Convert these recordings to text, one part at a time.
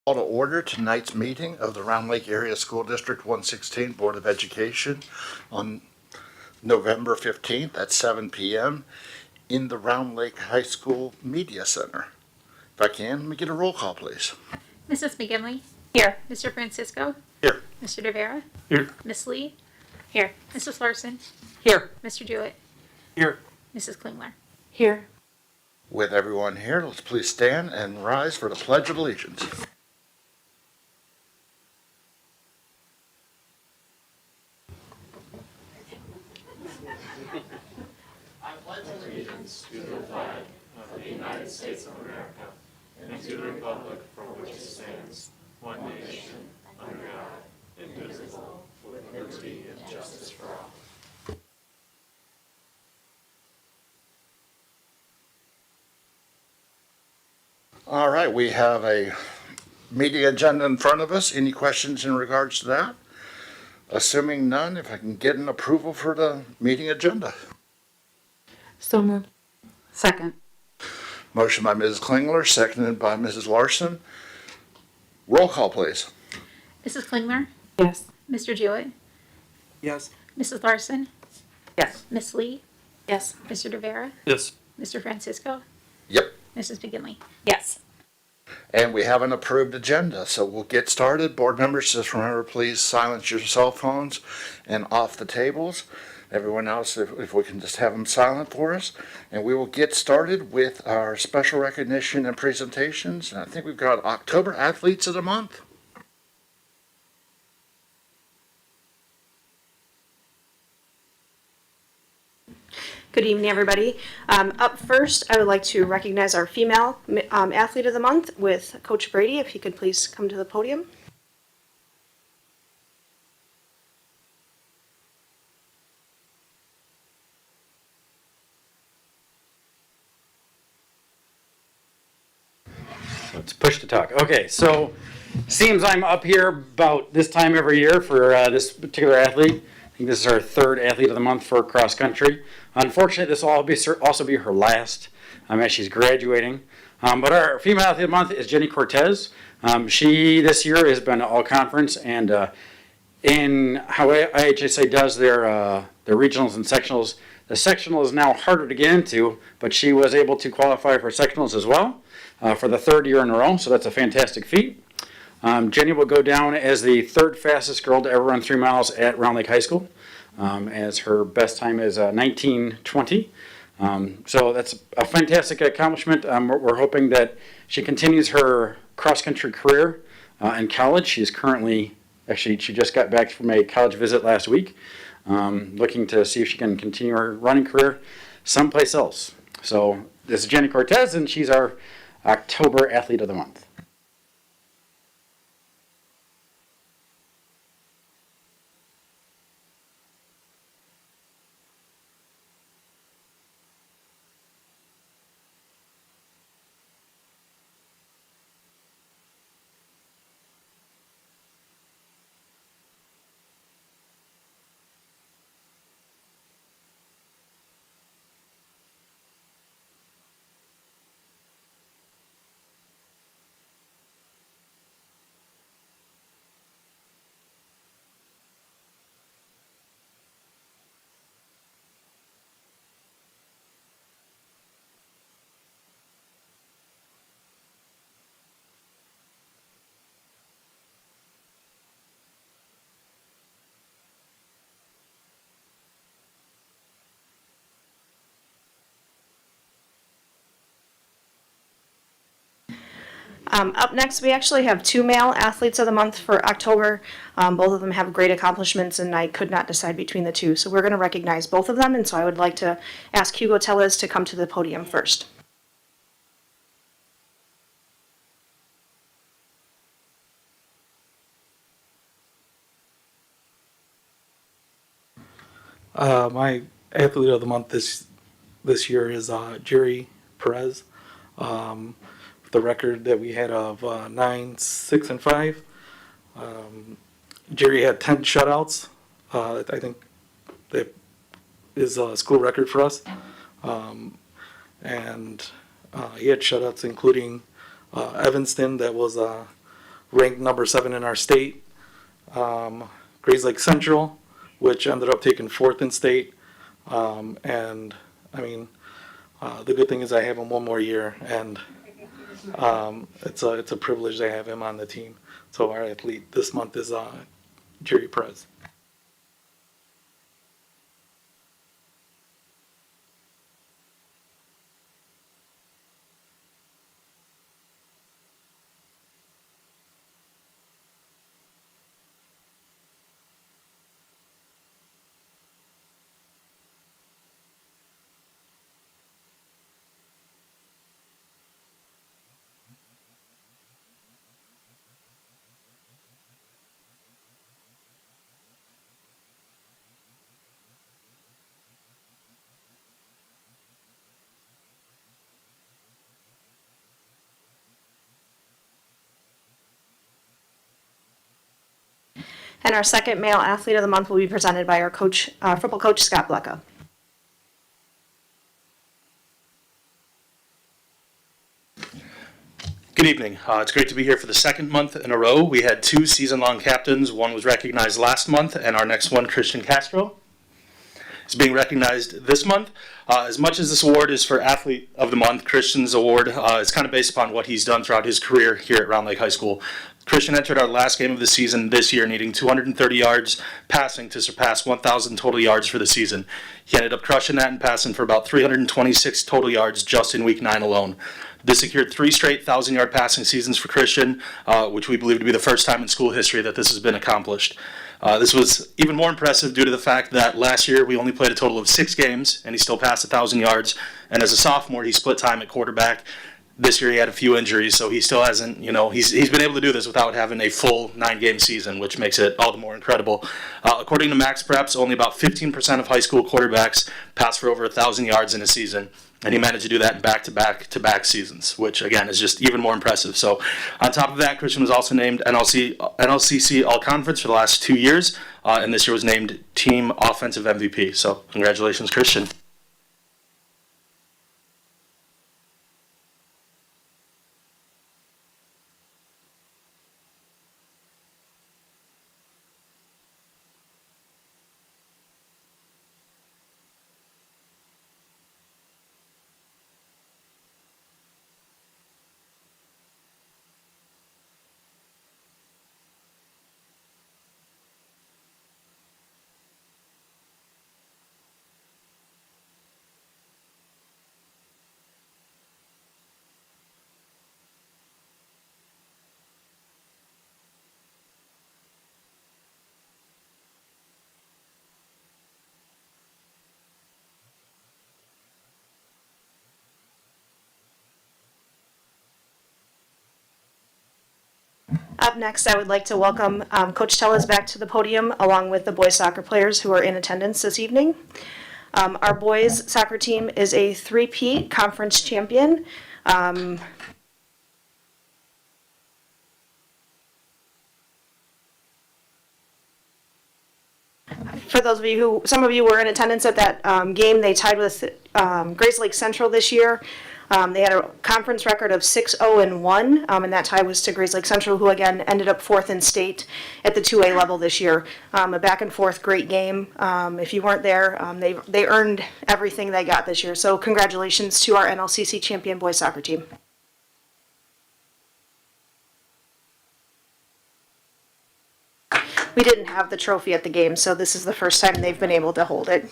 Call to order tonight's meeting of the Round Lake Area School District 116 Board of Education on November 15th at 7 p.m. in the Round Lake High School Media Center. If I can, let me get a roll call, please. Mrs. McGinley? Here. Mr. Francisco? Here. Mr. DeVera? Here. Miss Lee? Here. Mrs. Larson? Here. Mr. Jewett? Here. Mrs. Klingler? Here. With everyone here, let's please stand and rise for the Pledge of Allegiance. I pledge allegiance to the flag of the United States of America and to the republic for which it stands, one nation, under God, indivisible, with liberty and justice for all. All right, we have a meeting agenda in front of us. Any questions in regards to that? Assuming none, if I can get an approval for the meeting agenda. So moved. Second. Motion by Mrs. Klingler, seconded by Mrs. Larson. Roll call, please. Mrs. Klingler? Yes. Mr. Jewett? Yes. Mrs. Larson? Yes. Miss Lee? Yes. Mr. DeVera? Yes. Mr. Francisco? Yep. Mrs. McGinley? Yes. And we have an approved agenda, so we'll get started. Board members, just remember, please silence your cell phones and off the tables. Everyone else, if we can just have them silent for us. And we will get started with our special recognition and presentations. And I think we've got October Athletes of the Month. Good evening, everybody. Up first, I would like to recognize our female athlete of the month with Coach Brady. If he could please come to the podium. Let's push to talk. Okay, so seems I'm up here about this time every year for this particular athlete. I think this is our third athlete of the month for cross country. Unfortunately, this will also be her last as she's graduating. But our female athlete of the month is Jenny Cortez. She this year has been all conference, and in how IHSA does their regionals and sectionals, the sectional is now harder to get into, but she was able to qualify for sectionals as well for the third year in a row, so that's a fantastic feat. Jenny will go down as the third fastest girl to ever run 3 miles at Round Lake High School, as her best time is 19:20. So that's a fantastic accomplishment. We're hoping that she continues her cross-country career in college. She's currently, she just got back from a college visit last week, looking to see if she can continue her running career someplace else. So this is Jenny Cortez, and she's our October Athlete of the Month. Up next, we actually have 2 male athletes of the month for October. Both of them have great accomplishments, and I could not decide between the two. So we're going to recognize both of them, and so I would like to ask Hugo Tellez to come to the podium first. My athlete of the month this year is Jerry Perez. The record that we had of 9, 6, and 5. Jerry had 10 shutouts. I think that is a school record for us. And he had shutouts including Evanston, that was ranked number 7 in our state. Grays Lake Central, which ended up taking 4th in state. And I mean, the good thing is I have him one more year, and it's a privilege to have him on the team. So our athlete this month is Jerry Perez. And our second male athlete of the month will be presented by our coach, football coach, Scott Blecka. Good evening. It's great to be here for the second month in a row. We had 2 season-long captains. One was recognized last month, and our next one, Christian Castro, is being recognized this month. As much as this award is for Athlete of the Month, Christian's award is kind of based upon what he's done throughout his career here at Round Lake High School. Christian entered our last game of the season this year, needing 230 yards passing to surpass 1,000 total yards for the season. He ended up crushing that and passing for about 326 total yards just in Week 9 alone. This secured 3 straight 1,000-yard passing seasons for Christian, which we believe to be the first time in school history that this has been accomplished. This was even more impressive due to the fact that last year we only played a total of 6 games, and he still passed 1,000 yards. And as a sophomore, he split time at quarterback. This year he had a few injuries, so he still hasn't, he's been able to do this without having a full 9-game season, which makes it all the more incredible. According to Max Preps, only about 15% of high school quarterbacks pass for over 1,000 yards in a season. And he managed to do that in back-to-back seasons, which, again, is just even more impressive. So, on top of that, Christian was also named NLCC All-Conference for the last 2 years, and this year was named Team Offensive MVP. So, congratulations, Christian. Up next, I would like to welcome Coach Tellez back to the podium, along with the boys soccer players who are in attendance this evening. Our boys soccer team is a 3-peat conference champion. For those of you some of you were in attendance at that game, they tied with Grays Lake Central this year. They had a conference record of 6-0-1, and that tie was to Grays Lake Central, who again ended up 4th in state at the 2A level this year. A back and forth great game. If you weren't there, they earned everything they got this year. So congratulations to our NLCC champion boys soccer team. We didn't have the trophy at the game, so this is the first time they've been able to hold it.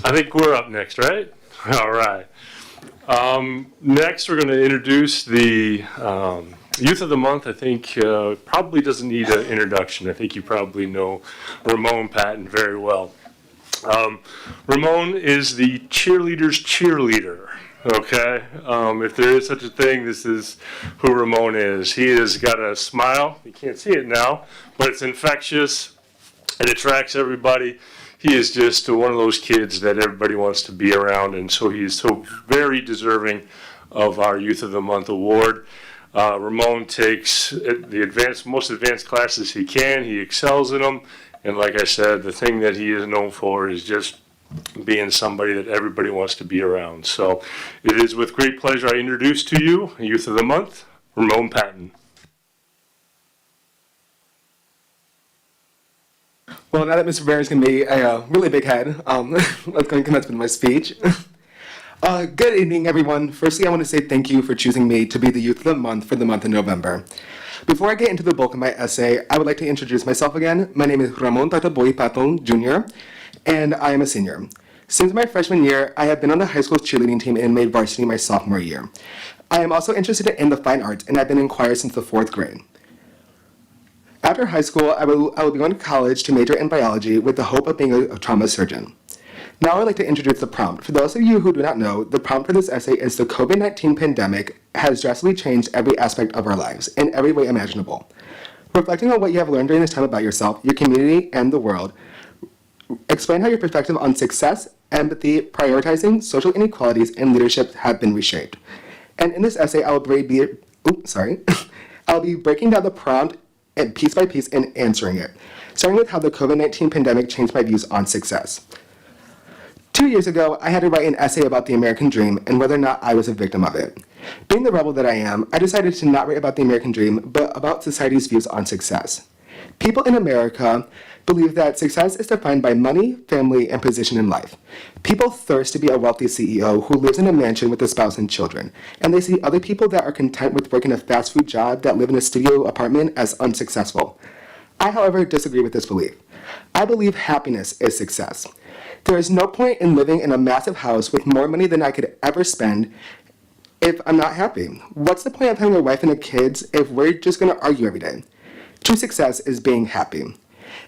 I think we're up next, right? All right. Next, we're going to introduce the Youth of the Month. I think probably doesn't need an introduction. I think you probably know Ramon Patton very well. Ramon is the cheerleader's cheerleader. Okay, if there is such a thing, this is who Ramon is. He has got a smile. You can't see it now, but it's infectious. It attracts everybody. He is just one of those kids that everybody wants to be around, and so he is so very deserving of our Youth of the Month award. Ramon takes the most advanced classes he can. He excels in them, and like I said, the thing that he is known for is just being somebody that everybody wants to be around. So it is with great pleasure I introduce to you Youth of the Month, Ramon Patton. Well, now that Mr. Barron's going to be a really big head, let's go and commence with my speech. Good evening, everyone. Firstly, I want to say thank you for choosing me to be the Youth of the Month for the month of November. Before I get into the bulk of my essay, I would like to introduce myself again. My name is Ramon Tataboy Patton Jr., and I am a senior. Since my freshman year, I have been on the high school cheerleading team and made varsity my sophomore year. I am also interested in the fine arts, and I've been in choir since the 4th grade. After high school, I will be going to college to major in biology with the hope of being a trauma surgeon. Now I would like to introduce the prompt. For those of you who do not know, the prompt for this essay is the COVID-19 pandemic has drastically changed every aspect of our lives in every way imaginable. Reflecting on what you have learned during this time about yourself, your community, and the world, explain how your perspective on success, empathy, prioritizing, social inequalities, and leadership have been reshaped. And in this essay, I'll be breaking down the prompt and piece by piece and answering it, starting with how the COVID-19 pandemic changed my views on success. 2 years ago, I had to write an essay about the American dream and whether or not I was a victim of it. Being the rebel that I am, I decided to not write about the American dream, but about society's views on success. People in America believe that success is defined by money, family, and position in life. People thirst to be a wealthy CEO who lives in a mansion with a spouse and children, and they see other people that are content with working a fast food job that live in a studio apartment as unsuccessful. I, however, disagree with this belief. I believe happiness is success. There is no point in living in a massive house with more money than I could ever spend if I'm not happy. What's the point of having a wife and kids if we're just going to argue every day? True success is being happy.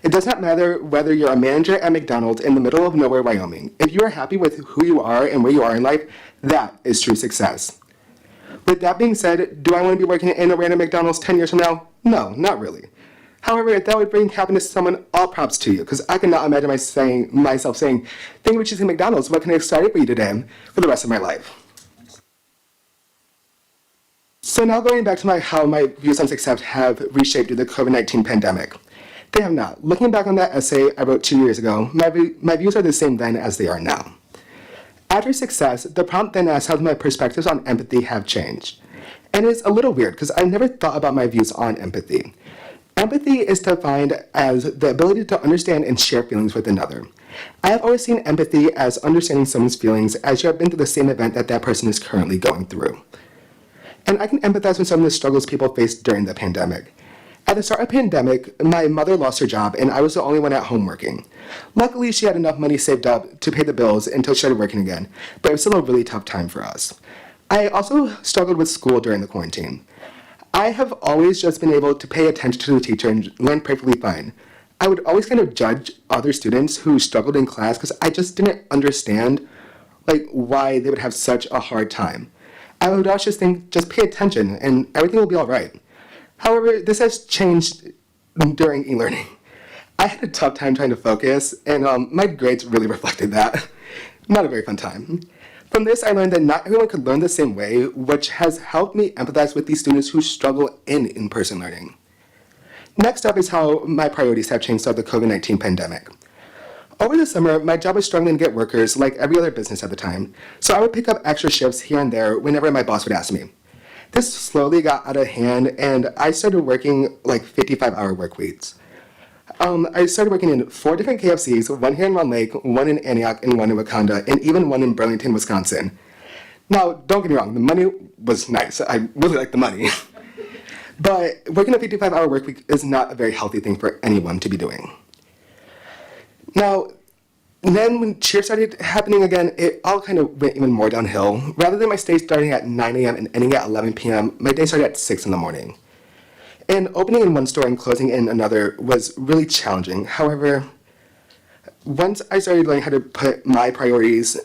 It does not matter whether you're a manager at McDonald's in the middle of nowhere, Wyoming. If you are happy with who you are and where you are in life, that is true success. With that being said, do I want to be working in a random McDonald's 10 years from now? No, not really. However, if that would bring happiness to someone, all props to you, because I cannot imagine myself saying, thank you for choosing McDonald's, what can I start for you today for the rest of my life? So now going back to how my views on success have reshaped due to the COVID-19 pandemic. They have not. Looking back on that essay I wrote 2 years ago, my views are the same then as they are now. After success, the prompt then asks how my perspectives on empathy have changed. And it's a little weird because I've never thought about my views on empathy. Empathy is defined as the ability to understand and share feelings with another. I have always seen empathy as understanding someone's feelings as you have been through the same event that that person is currently going through. And I can empathize with some of the struggles people faced during the pandemic. At the start of the pandemic, my mother lost her job and I was the only one at home working. Luckily, she had enough money saved up to pay the bills until she started working again, but it was still a really tough time for us. I also struggled with school during the quarantine. I have always just been able to pay attention to the teacher and learn perfectly fine. I would always kind of judge other students who struggled in class because I just didn't understand why they would have such a hard time. I would always just think, just pay attention and everything will be all right. However, this has changed during e-learning. I had a tough time trying to focus, and my grades really reflected that. Not a very fun time. From this, I learned that not everyone could learn the same way, which has helped me empathize with these students who struggle in in-person learning. Next up is how my priorities have changed throughout the COVID-19 pandemic. Over the summer, my job was struggling to get workers like every other business at the time, so I would pick up extra shifts here and there whenever my boss would ask me. This slowly got out of hand, and I started working 55-hour work weeks. I started working in 4 different KFCs, one here in Round Lake, one in Antioch, and one in Wakanda, and even one in Burlington, Wisconsin. Now, don't get me wrong, the money was nice. I really liked the money. But working a 55-hour work week is not a very healthy thing for anyone to be doing. Now, And then when cheer started happening again, it all kind of went even more downhill. Rather than my day starting at 9 a.m. and ending at 11 p.m., my day started at 6 in the morning. And opening in one store and closing in another was really challenging. However, once I started learning how to put my priorities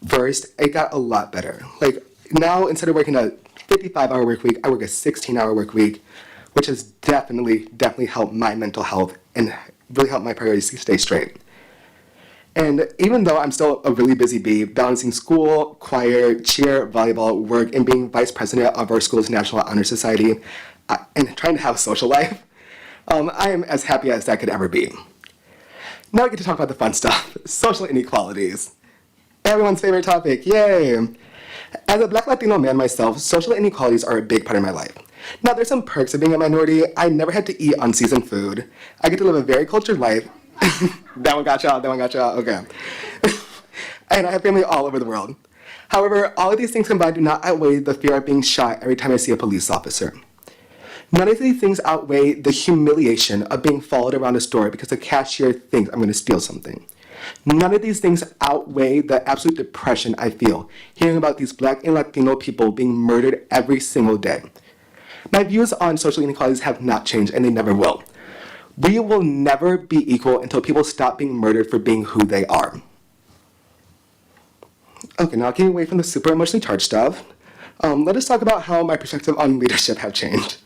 first, it got a lot better. Like now, instead of working a 55-hour work week, I work a 16-hour work week, which has definitely helped my mental health and really helped my priorities stay straight. And even though I'm still a really busy bee, balancing school, choir, cheer, volleyball, work, and being vice president of our school's National Honor Society, and trying to have a social life, I am as happy as I could ever be. Now we get to talk about the fun stuff, social inequalities. Everyone's favorite topic, yay! As a Black Latino man myself, social inequalities are a big part of my life. Now there's some perks of being a minority. I never had to eat unseasoned food. I get to live a very cultured life. That one got y'all, okay. And I have family all over the world. However, all of these things combined do not outweigh the fear of being shot every time I see a police officer. None of these things outweigh the humiliation of being followed around a store because the cashier thinks I'm going to steal something. None of these things outweigh the absolute depression I feel hearing about these Black and Latino people being murdered every single day. My views on social inequalities have not changed, and they never will. We will never be equal until people stop being murdered for being who they are. Okay, now getting away from the super emotionally charged stuff, let us talk about how my perspective on leadership have changed.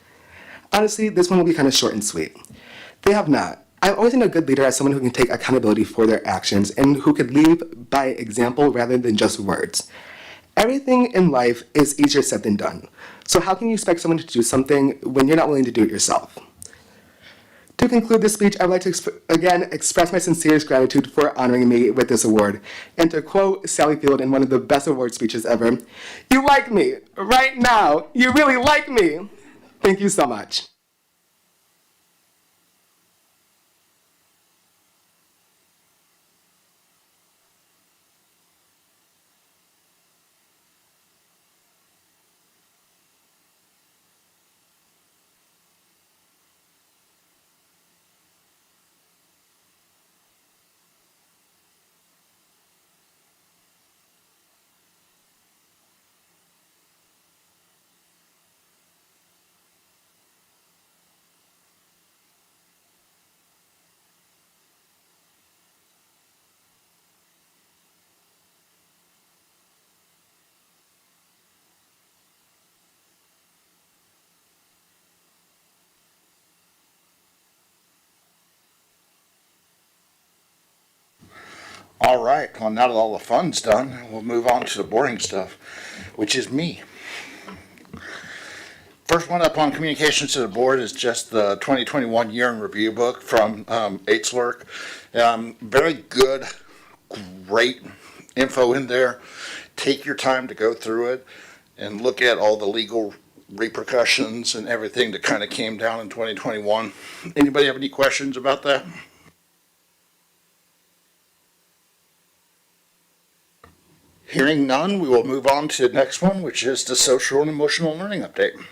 Honestly, this one will be kind of short and sweet. They have not. I've always been a good leader as someone who can take accountability for their actions and who could lead by example rather than just words. Everything in life is easier said than done. So how can you expect someone to do something when you're not willing to do it yourself? To conclude this speech, I would like to again express my sincerest gratitude for honoring me with this award. And to quote Sally Field in one of the best award speeches ever, "You like me right now. You really like me." Thank you so much. All right, well, now that all the fun's done, we'll move on to the boring stuff, which is me. First one up on communications to the board is just the 2021 year in review book from HLRC. Very good, great info in there. Take your time to go through it and look at all the legal repercussions and everything that kind of came down in 2021. Anybody have any questions about that? Hearing none, we will move on to the next one, which is the social and emotional learning update.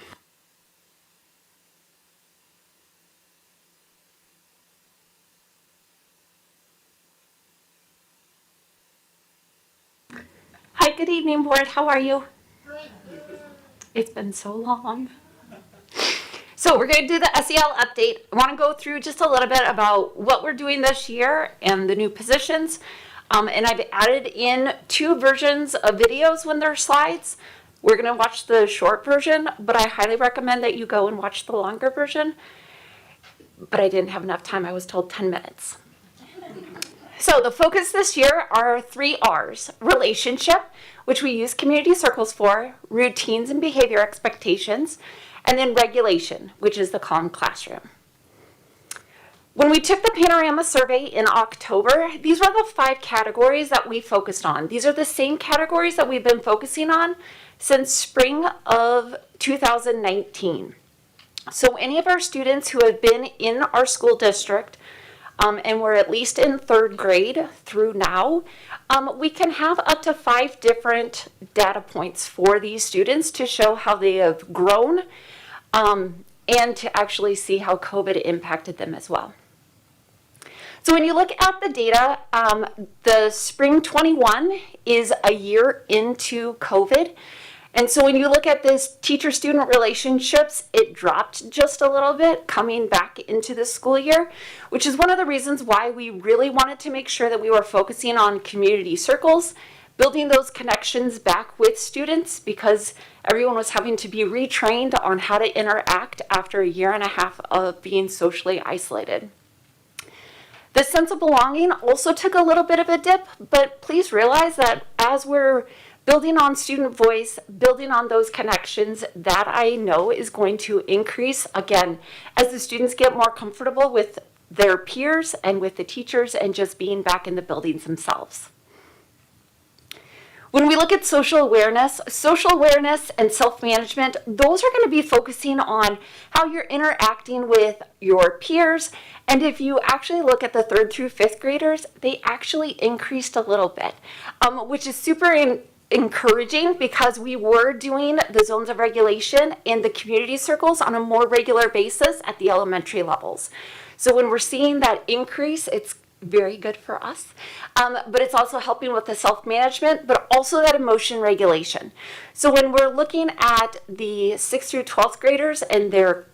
Hi, good evening, board. How are you? It's been so long. So we're going to do the SEL update. I want to go through just a little bit about what we're doing this year and the new positions. And I've added in 2 versions of videos when they're slides. We're going to watch the short version, but I highly recommend that you go and watch the longer version. But I didn't have enough time. I was told 10 minutes. So the focus this year are 3 R's: relationship, which we use community circles for, routines and behavior expectations, and then regulation, which is the calm classroom. When we took the Panorama survey in October, these were the 5 categories that we focused on. These are the same categories that we've been focusing on since spring of 2019. So any of our students who have been in our school district and we're at least in 3rd grade through now, we can have up to 5 different data points for these students to show how they have grown and to actually see how COVID impacted them as well. So when you look at the data, the spring 21 is a year into COVID. And so when you look at this teacher-student relationships, it dropped just a little bit coming back into the school year, which is one of the reasons why we really wanted to make sure that we were focusing on community circles, building those connections back with students, because everyone was having to be retrained on how to interact after a year and a half of being socially isolated. The sense of belonging also took a little bit of a dip, but please realize that as we're building on student voice, building on those connections, that I know is going to increase, again, as the students get more comfortable with their peers and with the teachers and just being back in the buildings themselves. When we look at social awareness and self-management, those are going to be focusing on how you're interacting with your peers. And if you actually look at the 3rd through 5th graders, they actually increased a little bit, which is super encouraging, because we were doing the zones of regulation and the community circles on a more regular basis at the elementary levels. So when we're seeing that increase, it's very good for us, but it's also helping with the self-management, but also that emotion regulation. So when we're looking at the 6th through 12th graders and they're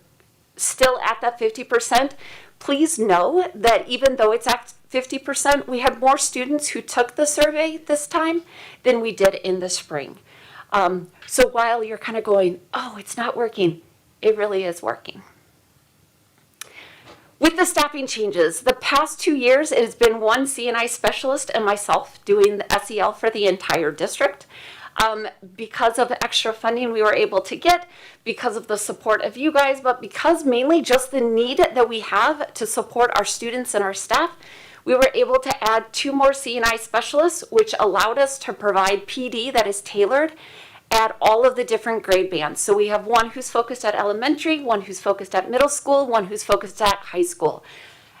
still at that 50%, please know that even though it's at 50%, we had more students who took the survey this time than we did in the spring. So while you're kind of going, oh, it's not working, it really is working. With the staffing changes, the past 2 years, it has been one C&I specialist and myself doing the SEL for the entire district. Because of extra funding we were able to get, because of the support of you guys, but because mainly just the need that we have to support our students and our staff, we were able to add 2 more C&I specialists, which allowed us to provide PD that is tailored at all of the different grade bands. So we have one who's focused at elementary, one who's focused at middle school, one who's focused at high school.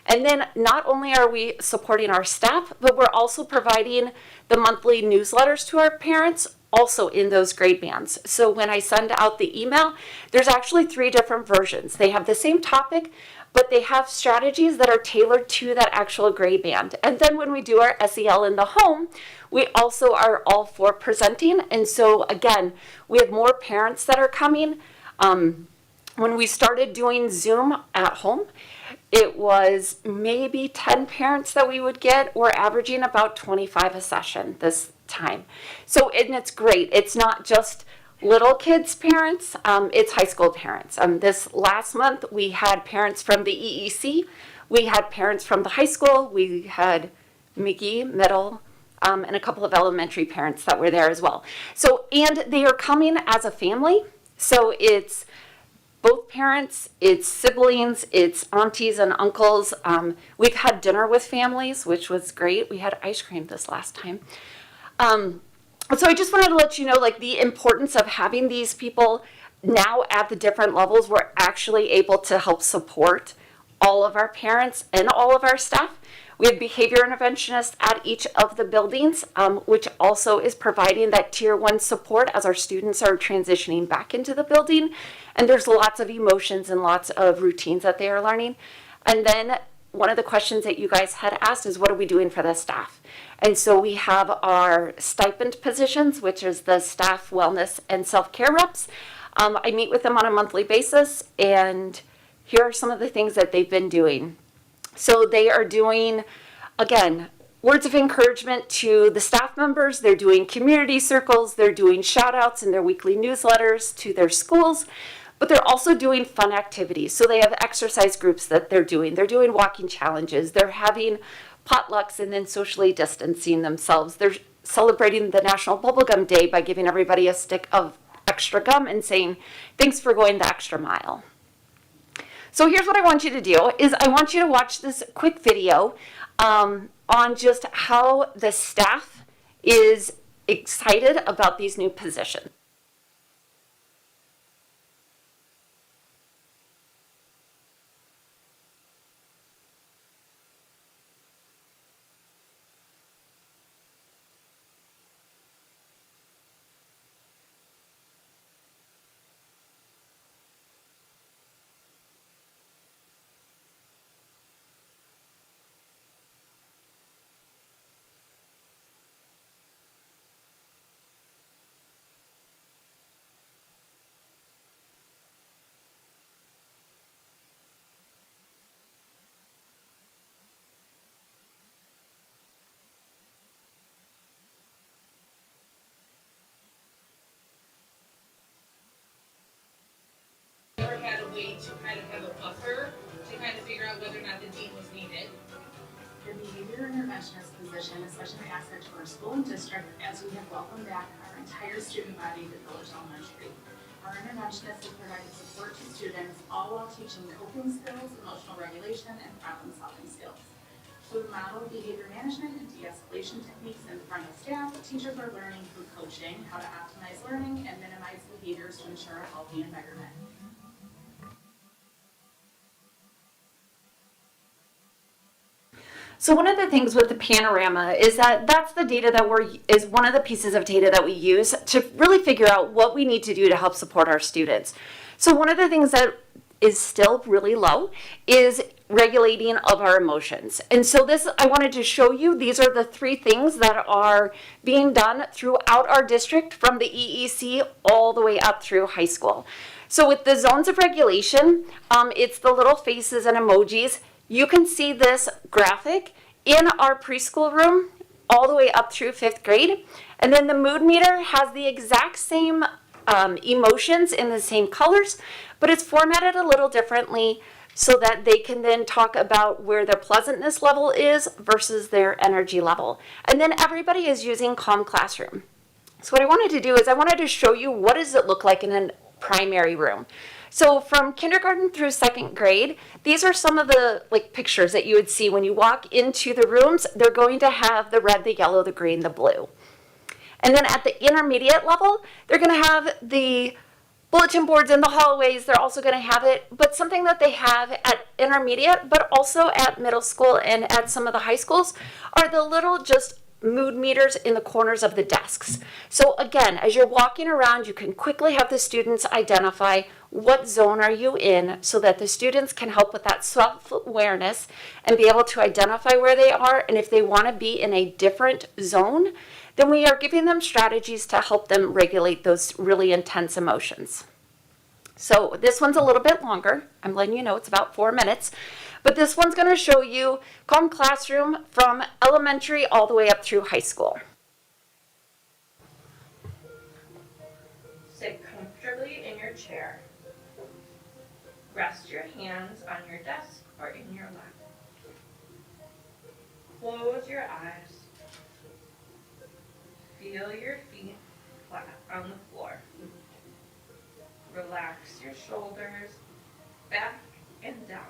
And then not only are we supporting our staff, but we're also providing the monthly newsletters to our parents also in those grade bands. So when I send out the email, there's actually 3 different versions. They have the same topic, but they have strategies that are tailored to that actual grade band. And then when we do our SEL in the home, we also are all for presenting. And so again, we have more parents that are coming. When we started doing Zoom at home, it was maybe 10 parents that we would get. We're averaging about 25 a session this time. So, and it's great. It's not just little kids' parents, it's high school parents. This last month, we had parents from the EEC, we had parents from the high school, we had McGee, middle, and a couple of elementary parents that were there as well. So, and they are coming as a family. So it's both parents, it's siblings, it's aunties and uncles. We've had dinner with families, which was great. We had ice cream this last time. So I just wanted to let you know, like, the importance of having these people now at the different levels. We're actually able to help support all of our parents and all of our staff. We have behavior interventionists at each of the buildings, which also is providing that tier 1 support as our students are transitioning back into the building. And there's lots of emotions and lots of routines that they are learning. And then one of the questions that you guys had asked is, what are we doing for the staff? And so we have our stipend positions, which is the staff wellness and self-care reps. I meet with them on a monthly basis, and here are some of the things that they've been doing. So they are doing, again, words of encouragement to the staff members. They're doing community circles. They're doing shout outs in their weekly newsletters to their schools. But they're also doing fun activities. So they have exercise groups that they're doing. They're doing walking challenges. They're having potlucks and then socially distancing themselves. They're celebrating the National Bubblegum Day by giving everybody a stick of extra gum and saying, thanks for going the extra mile. So here's what I want you to do, is I want you to watch this quick video on just how the staff is excited about these new positions. Your behavior interventionist position is such an asset to our school and district as we have welcomed back our entire student body to Village Elementary. Our interventionist is providing support to students, all while teaching coping skills, emotional regulation, and problem-solving skills. Through model behavior management and de-escalation techniques in front of staff, teachers are learning through coaching how to optimize learning and minimize behaviors to ensure a healthy environment. So one of the things with the panorama is that that's the data that is one of the pieces of data that we use to really figure out what we need to do to help support our students. So one of the things that is still really low is regulating of our emotions. And so this, I wanted to show you, these are the 3 things that are being done throughout our district from the EEC all the way up through high school. So with the zones of regulation, it's the little faces and emojis. You can see this graphic in our preschool room all the way up through 5th grade. And then the mood meter has the exact same emotions in the same colors, but it's formatted a little differently so that they can then talk about where their pleasantness level is versus their energy level. And then everybody is using Calm Classroom. So what I wanted to do is I wanted to show you what does it look like in a primary room. So from kindergarten through 2nd grade, these are some of the pictures that you would see when you walk into the rooms. They're going to have the red, the yellow, the green, the blue. And then at the intermediate level, they're going to have the bulletin boards in the hallways. They're also going to have it, but something that they have at intermediate, but also at middle school and at some of the high schools are the little just mood meters in the corners of the desks. So again, as you're walking around, you can quickly have the students identify what zone are you in so that the students can help with that self-awareness and be able to identify where they are. And if they want to be in a different zone, then we are giving them strategies to help them regulate those really intense emotions. So this one's a little bit longer. I'm letting you know it's about 4 minutes. But this one's going to show you Calm Classroom from elementary all the way up through high school. Sit comfortably in your chair. Rest your hands on your desk or in your lap. Close your eyes. Feel your feet flat on the floor. Relax your shoulders back and down.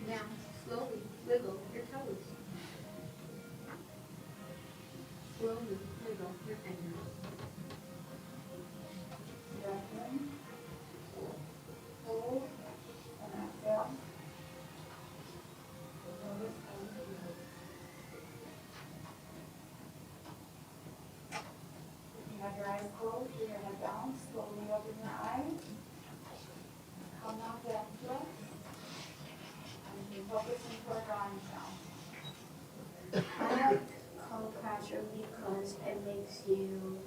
Now, slowly wiggle your toes. Slowly wiggle your fingers. Breath in. Hold. And exhale. Notice how you feel. If you have your eyes closed, bring your head down. Slowly open your eyes. Come out back to us. Focus into our drawing now. I like Calm Classroom because it makes you,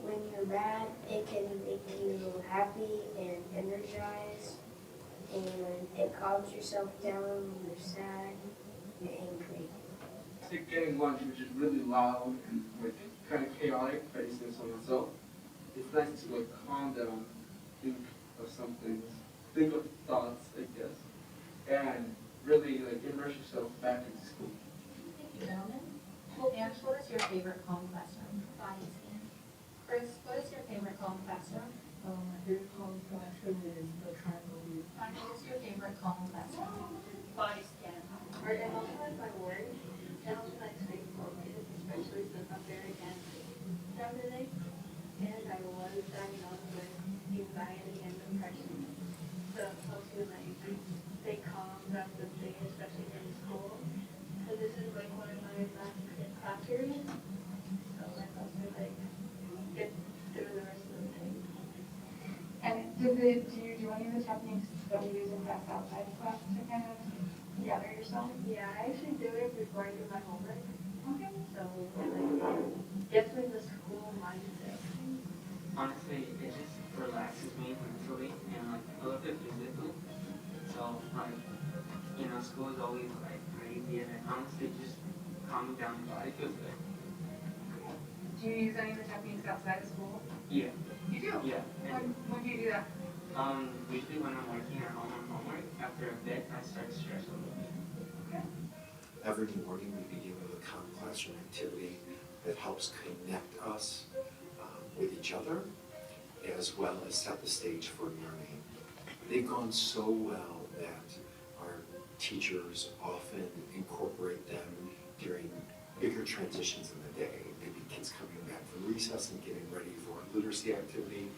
when you're mad, it can make you happy and energized, and it calms yourself down when you're sad and angry. Getting lunch, which is really loud and kind of chaotic, if I say so myself. It's nice to calm down, think of some things, think of thoughts, I guess, and really immerse yourself back into school. Thank you, gentlemen. Ash, what is your favorite Calm Classroom? Body scan. Chris, what is your favorite Calm Classroom? My favorite Calm Classroom is the triangle view. Michael, what's your favorite Calm Classroom? Body scan. Are emotions my worry? Emotions I stay focused, especially since I'm very sensitive. And I was diagnosed with anxiety and depression. So it helps you stay calm throughout the day, especially in school. So this is one of my last class periods. So that helps me get through the rest of the day. And do you do any of the techniques that we use in class outside of class to kind of gather yourself? Yeah, I actually do it before I do my homework. Okay. So it gets me the school mindset. Honestly, it just relaxes me mentally and a little bit physically. So school is always crazy and Tuesday. Do you use any of the techniques outside of school? Yeah. You do? Yeah. When do you do that? Usually when I'm working at home on homework, after a bit, I start to stretch a little bit. Okay. Every morning we begin with a common classroom activity that helps connect us with each other, as well as set the stage for learning. They've gone so well that our teachers often incorporate them during bigger transitions in the day. Maybe kids coming back from recess and getting ready for a literacy activity.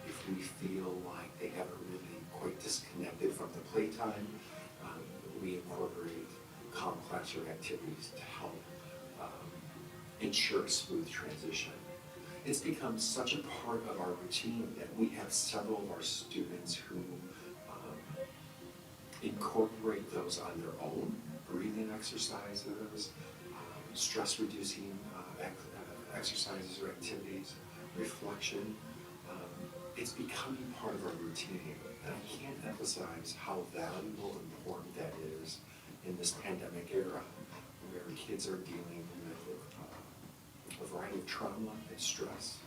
If we feel like they haven't really quite disconnected from the playtime, we incorporate common classroom activities to help ensure a smooth transition. It's become such a part of our routine that we have several of our students who incorporate those on their own, breathing exercises, stress-reducing exercises or activities, reflection. It's becoming part of our routine, and I can't emphasize how valuable and important that is in this pandemic era, where kids are dealing with a variety of trauma and stress.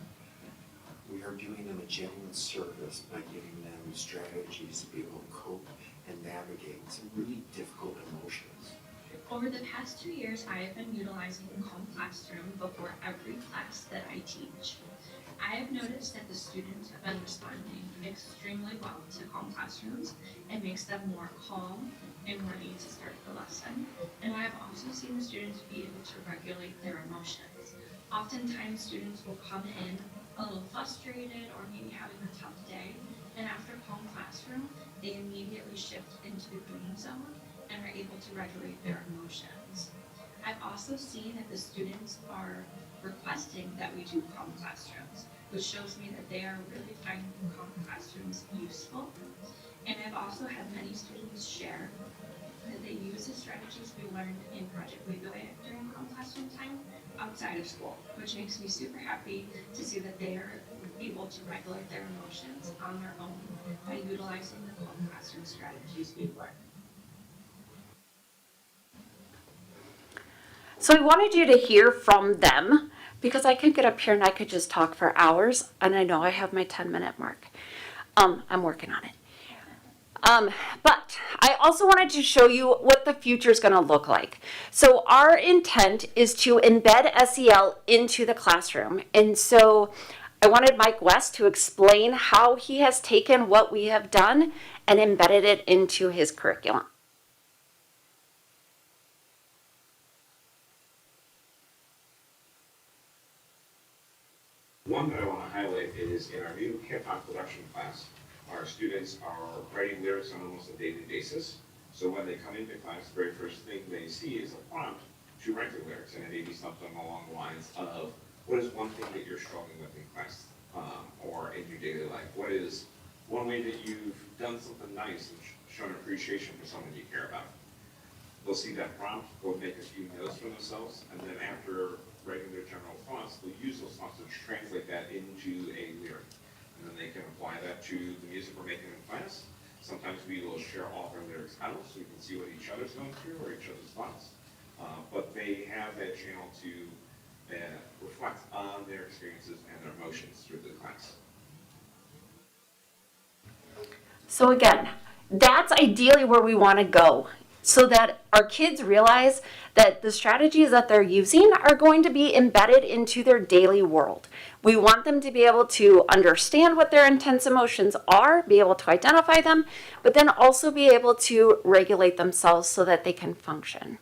We are doing them a genuine service by giving them strategies to be able to cope and navigate some really difficult emotions. Over the past 2 years, I have been utilizing the Calm Classroom before every class that I teach. I have noticed that the students have been responding extremely well to Calm Classrooms. It makes them more calm and ready to start the lesson. And I have also seen the students be able to regulate their emotions. Oftentimes, students will come in a little frustrated or maybe having a tough day, and after Calm Classroom, they immediately shift into the green zone and are able to regulate their emotions. I've also seen that the students are requesting that we do Calm Classrooms, which shows me that they are really finding Calm Classrooms useful. And I've also had many students share that they use the strategies we learned in Project Lead the Way during Calm Classroom time outside of school, which makes me super happy to see that they are able to regulate their emotions on their own by utilizing the Calm Classroom strategies we've learned. So I wanted you to hear from them because I could get up here and I could just talk for hours, and I know I have my 10-minute mark. I'm working on it. But I also wanted to show you what the future is going to look like. So our intent is to embed SEL into the classroom. And so I wanted Mike West to explain how he has taken what we have done and embedded it into his curriculum. One that I want to highlight is in our new hip-hop production class, our students are writing lyrics on almost a daily basis. So when they come into class, the very first thing they see is a prompt to write the lyrics, and it may be something along the lines of, what is one thing that you're struggling with in class or in your daily life? What is one way that you've done something nice and shown appreciation for someone you care about? They'll see that prompt, they'll make a few notes for themselves, and then after writing their general thoughts, they'll use those thoughts to translate that into a lyric. And then they can apply that to the music we're making in class. Sometimes we will share all of our lyrics out so we can see what each other's going through or each other's thoughts. But they have that channel to reflect on their experiences and their emotions through the class. So again, that's ideally where we want to go, so that our kids realize that the strategies that they're using are going to be embedded into their daily world. We want them to be able to understand what their intense emotions are, be able to identify them, but then also be able to regulate themselves so that they can function.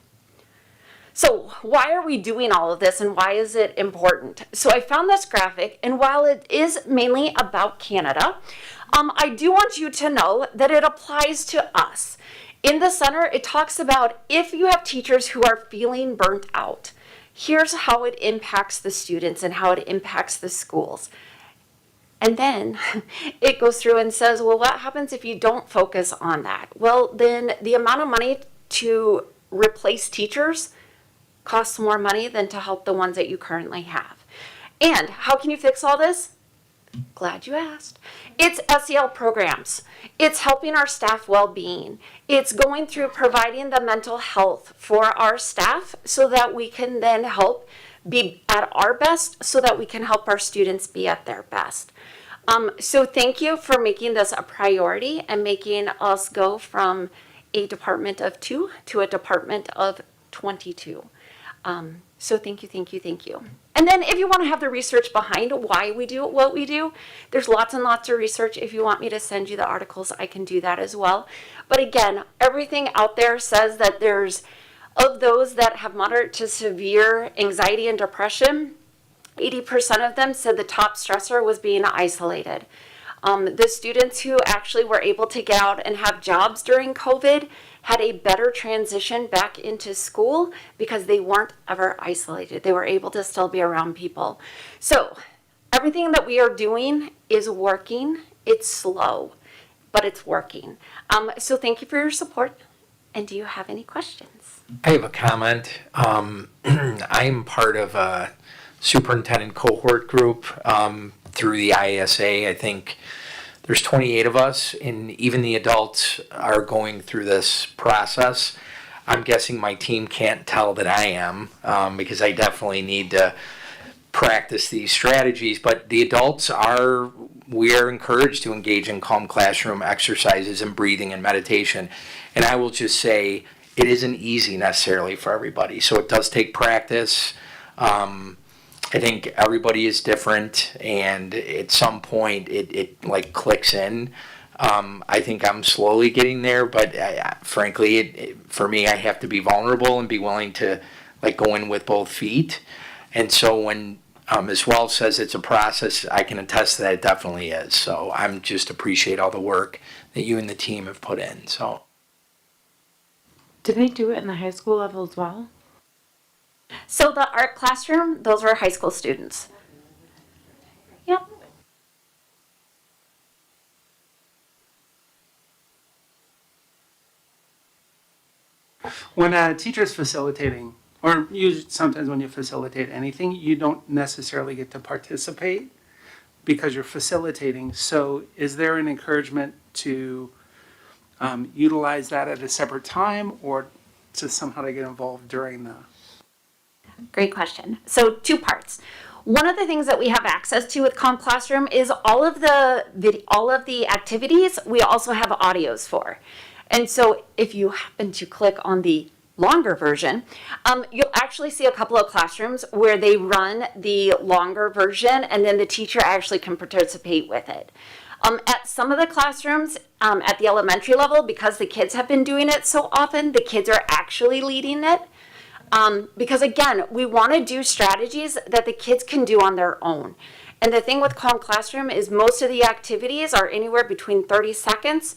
So why are we doing all of this, and why is it important? So I found this graphic, and while it is mainly about Canada, I do want you to know that it applies to us. In the center, it talks about if you have teachers who are feeling burnt out, here's how it impacts the students and how it impacts the schools. And then it goes through and says, well, what happens if you don't focus on that? Well, then the amount of money to replace teachers costs more money than to help the ones that you currently have. And how can you fix all this? Glad you asked. It's SEL programs. It's helping our staff well-being. It's going through providing the mental health for our staff so that we can then help be at our best so that we can help our students be at their best. So thank you for making this a priority and making us go from a department of 2 to a department of 22. So thank you, thank you, thank you. And then if you want to have the research behind why we do what we do, there's lots and lots of research. If you want me to send you the articles, I can do that as well. But again, everything out there says that of those that have moderate to severe anxiety and depression, 80% of them said the top stressor was being isolated. The students who actually were able to get out and have jobs during COVID had a better transition back into school because they weren't ever isolated. They were able to still be around people. So everything that we are doing is working. It's slow, but it's working. So thank you for your support. And do you have any questions? I have a comment. I'm part of a superintendent cohort group through the ISA. I think there's 28 of us, and even the adults are going through this process. I'm guessing my team can't tell that I am because I definitely need to practice these strategies, but the adults we are encouraged to engage in calm classroom exercises and breathing and meditation. And I will just say it isn't easy necessarily for everybody. So it does take practice. I think everybody is different, and at some point it like clicks in. I think I'm slowly getting there, but frankly, for me, I have to be vulnerable and be willing to like go in with both feet. And so when Ms. Wells says it's a process, I can attest that it definitely is. So I'm just appreciate all the work that you and the team have put in. So. Do they do it in the high school level as well? So the art classroom, those were high school students. Yep. When a teacher's facilitating, or sometimes when you facilitate anything, you don't necessarily get to participate because you're facilitating. So is there an encouragement to utilize that at a separate time, or to somehow to get involved during the... Great question. So 2 parts. One of the things that we have access to with Calm Classroom is all of the activities we also have audios for. And so if you happen to click on the longer version, you'll actually see a couple of classrooms where they run the longer version and then the teacher actually can participate with it. At some of the classrooms at the elementary level, because the kids have been doing it so often, the kids are actually leading it. Because again, we want to do strategies that the kids can do on their own. And the thing with Calm Classroom is most of the activities are anywhere between 30 seconds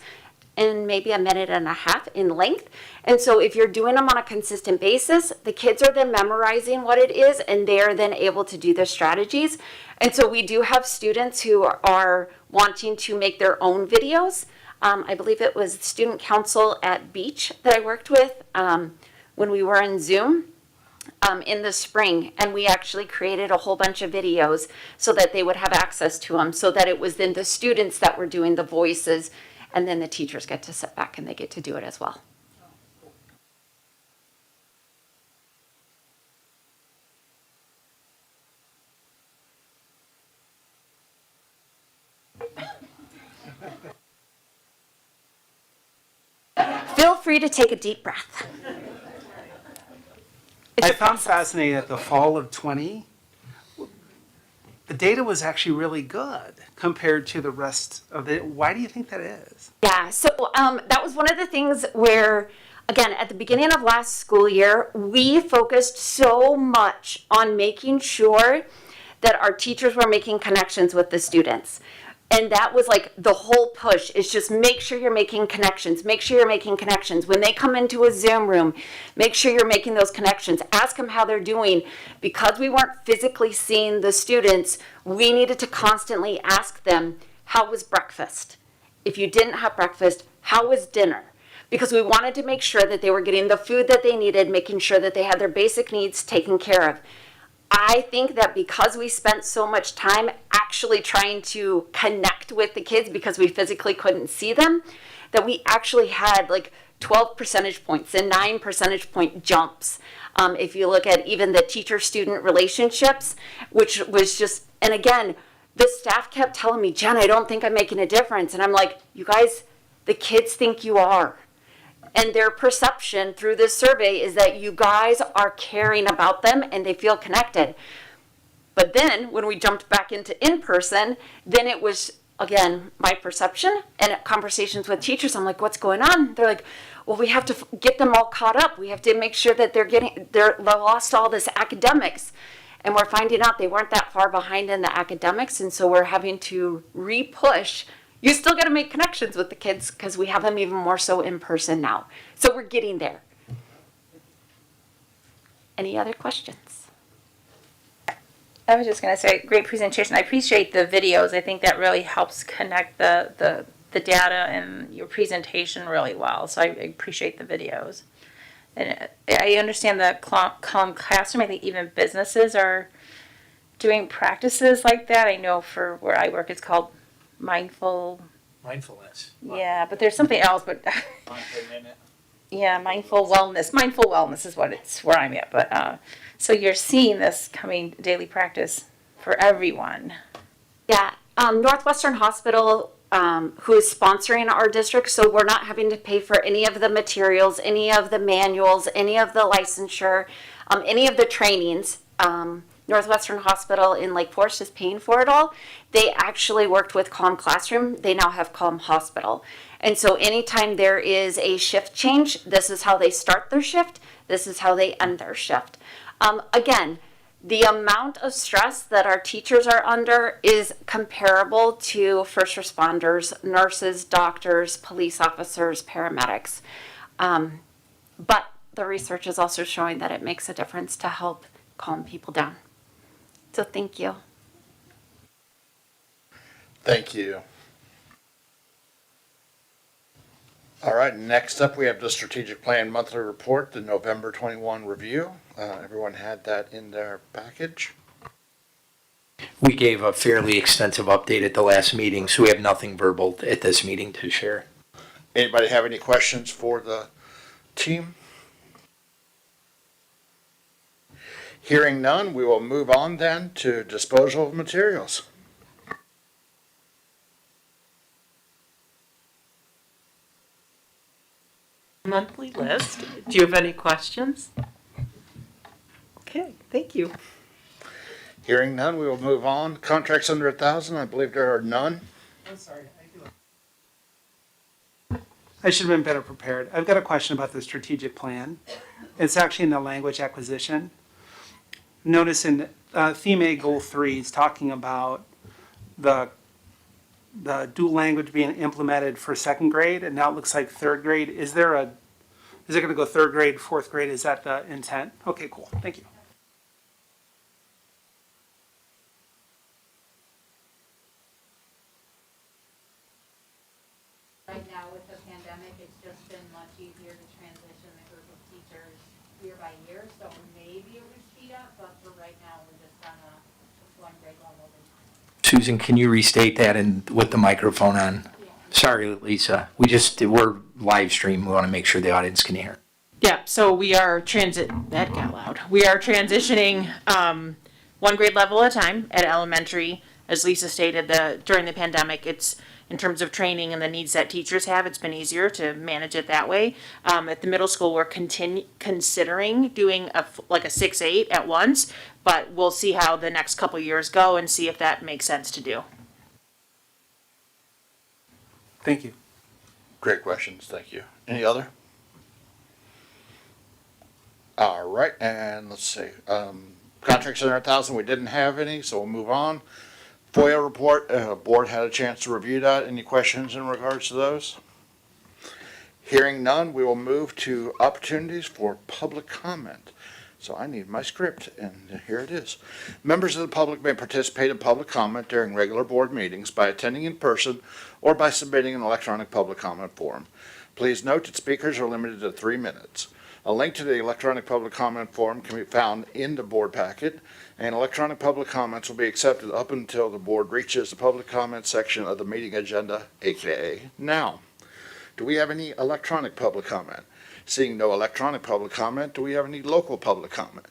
and maybe a minute and a half in length. And so if you're doing them on a consistent basis, the kids are then memorizing what it is and they're then able to do the strategies. And so we do have students who are wanting to make their own videos. I believe it was student council at Beach that I worked with when we were in Zoom in the spring, and we actually created a whole bunch of videos so that they would have access to them, so that it was then the students that were doing the voices, and then the teachers get to sit back and they get to do it as well. Feel free to take a deep breath. I found fascinating that the fall of 20, the data was actually really good compared to the rest of it. Why do you think that is? Yeah, so that was one of the things where, again, at the beginning of last school year, we focused so much on making sure that our teachers were making connections with the students. And that was like the whole push, is just make sure you're making connections. Make sure you're making connections. When they come into a Zoom room, make sure you're making those connections. Ask them how they're doing. Because we weren't physically seeing the students, we needed to constantly ask them, how was breakfast? If you didn't have breakfast, how was dinner? Because we wanted to make sure that they were getting the food that they needed, making sure that they had their basic needs taken care of. I think that because we spent so much time actually trying to connect with the kids because we physically couldn't see them, that we actually had like 12 percentage points and 9 percentage point jumps. If you look at even the teacher-student relationships, which was just, and again, the staff kept telling me, Jen, I don't think I'm making a difference. And I'm like, you guys, the kids think you are. And their perception through this survey is that you guys are caring about them and they feel connected. But then when we jumped back into in-person, then it was, again, my perception and conversations with teachers. I'm like, what's going on? They're like, well, we have to get them all caught up. We have to make sure that they're lost all this academics. And we're finding out they weren't that far behind in the academics. And so we're having to re-push. You still got to make connections with the kids because we have them even more so in person now. So we're getting there. Any other questions? I was just going to say, great presentation. I appreciate the videos. I think that really helps connect the data and your presentation really well. So I appreciate the videos. And I understand the Calm Classroom. I think even businesses are doing practices like that. I know for where I work, it's called mindfulness. Yeah, but there's something else. But yeah, mindful wellness. Mindful wellness is what it's where I'm at. But so you're seeing this coming daily practice for everyone. Yeah, Northwestern Hospital, who is sponsoring our district, so we're not having to pay for any of the materials, any of the manuals, any of the licensure, any of the trainings. Northwestern Hospital in Lake Forest is paying for it all. They actually worked with Calm Classroom. They now have Calm Hospital. And so anytime there is a shift change, this is how they start their shift. This is how they end their shift. Again, the amount of stress that our teachers are under is comparable to first responders, nurses, doctors, police officers, paramedics. But the research is also showing that it makes a difference to help calm people down. So thank you. Thank you. All right, next up we have the strategic plan monthly report, the November 21 review. Everyone had that in their package. We gave a fairly extensive update at the last meeting, so we have nothing verbal at this meeting to share. Anybody have any questions for the team? Hearing none, we will move on then to disposal of materials. Monthly list. Do you have any questions? Okay, thank you. Hearing none, we will move on. Contracts under 1,000, I believe there are none. I'm sorry. I should have been better prepared. I've got a question about the strategic plan. It's actually in the language acquisition. Notice in theme A, goal 3, is talking about the dual language being implemented for second grade, and now it looks like third grade. Is it going to go third grade, fourth grade? Is that the intent? Okay, cool. Thank you. Right now with the pandemic, it's just been much easier to transition the group of teachers year by year, so maybe it would speed up, but for right now, we're just on a one grade level. Susan, can you restate that and with the microphone on? Yeah. Sorry, Lisa. We're live stream. We want to make sure the audience can hear. Yeah, so we are that got loud. We are transitioning one grade level at a time at elementary. As Lisa stated, during the pandemic, it's in terms of training and the needs that teachers have, it's been easier to manage it that way. At the middle school, we're considering doing a 6-8 at once, but we'll see how the next couple years go and see if that makes sense to do. Thank you. Great questions, thank you. Any other? All right, and let's see. Contracts under 1,000, we didn't have any, so we'll move on. FOIA report, board had a chance to review that. Any questions in regards to those? Hearing none, we will move to opportunities for public comment. So I need my script, and here it is. Members of the public may participate in public comment during regular board meetings by attending in person or by submitting an electronic public comment form. Please note that speakers are limited to 3 minutes. A link to the electronic public comment form can be found in the board packet, and electronic public comments will be accepted up until the board reaches the public comment section of the meeting agenda, aka now. Do we have any electronic public comment? Seeing no electronic public comment, do we have any local public comment?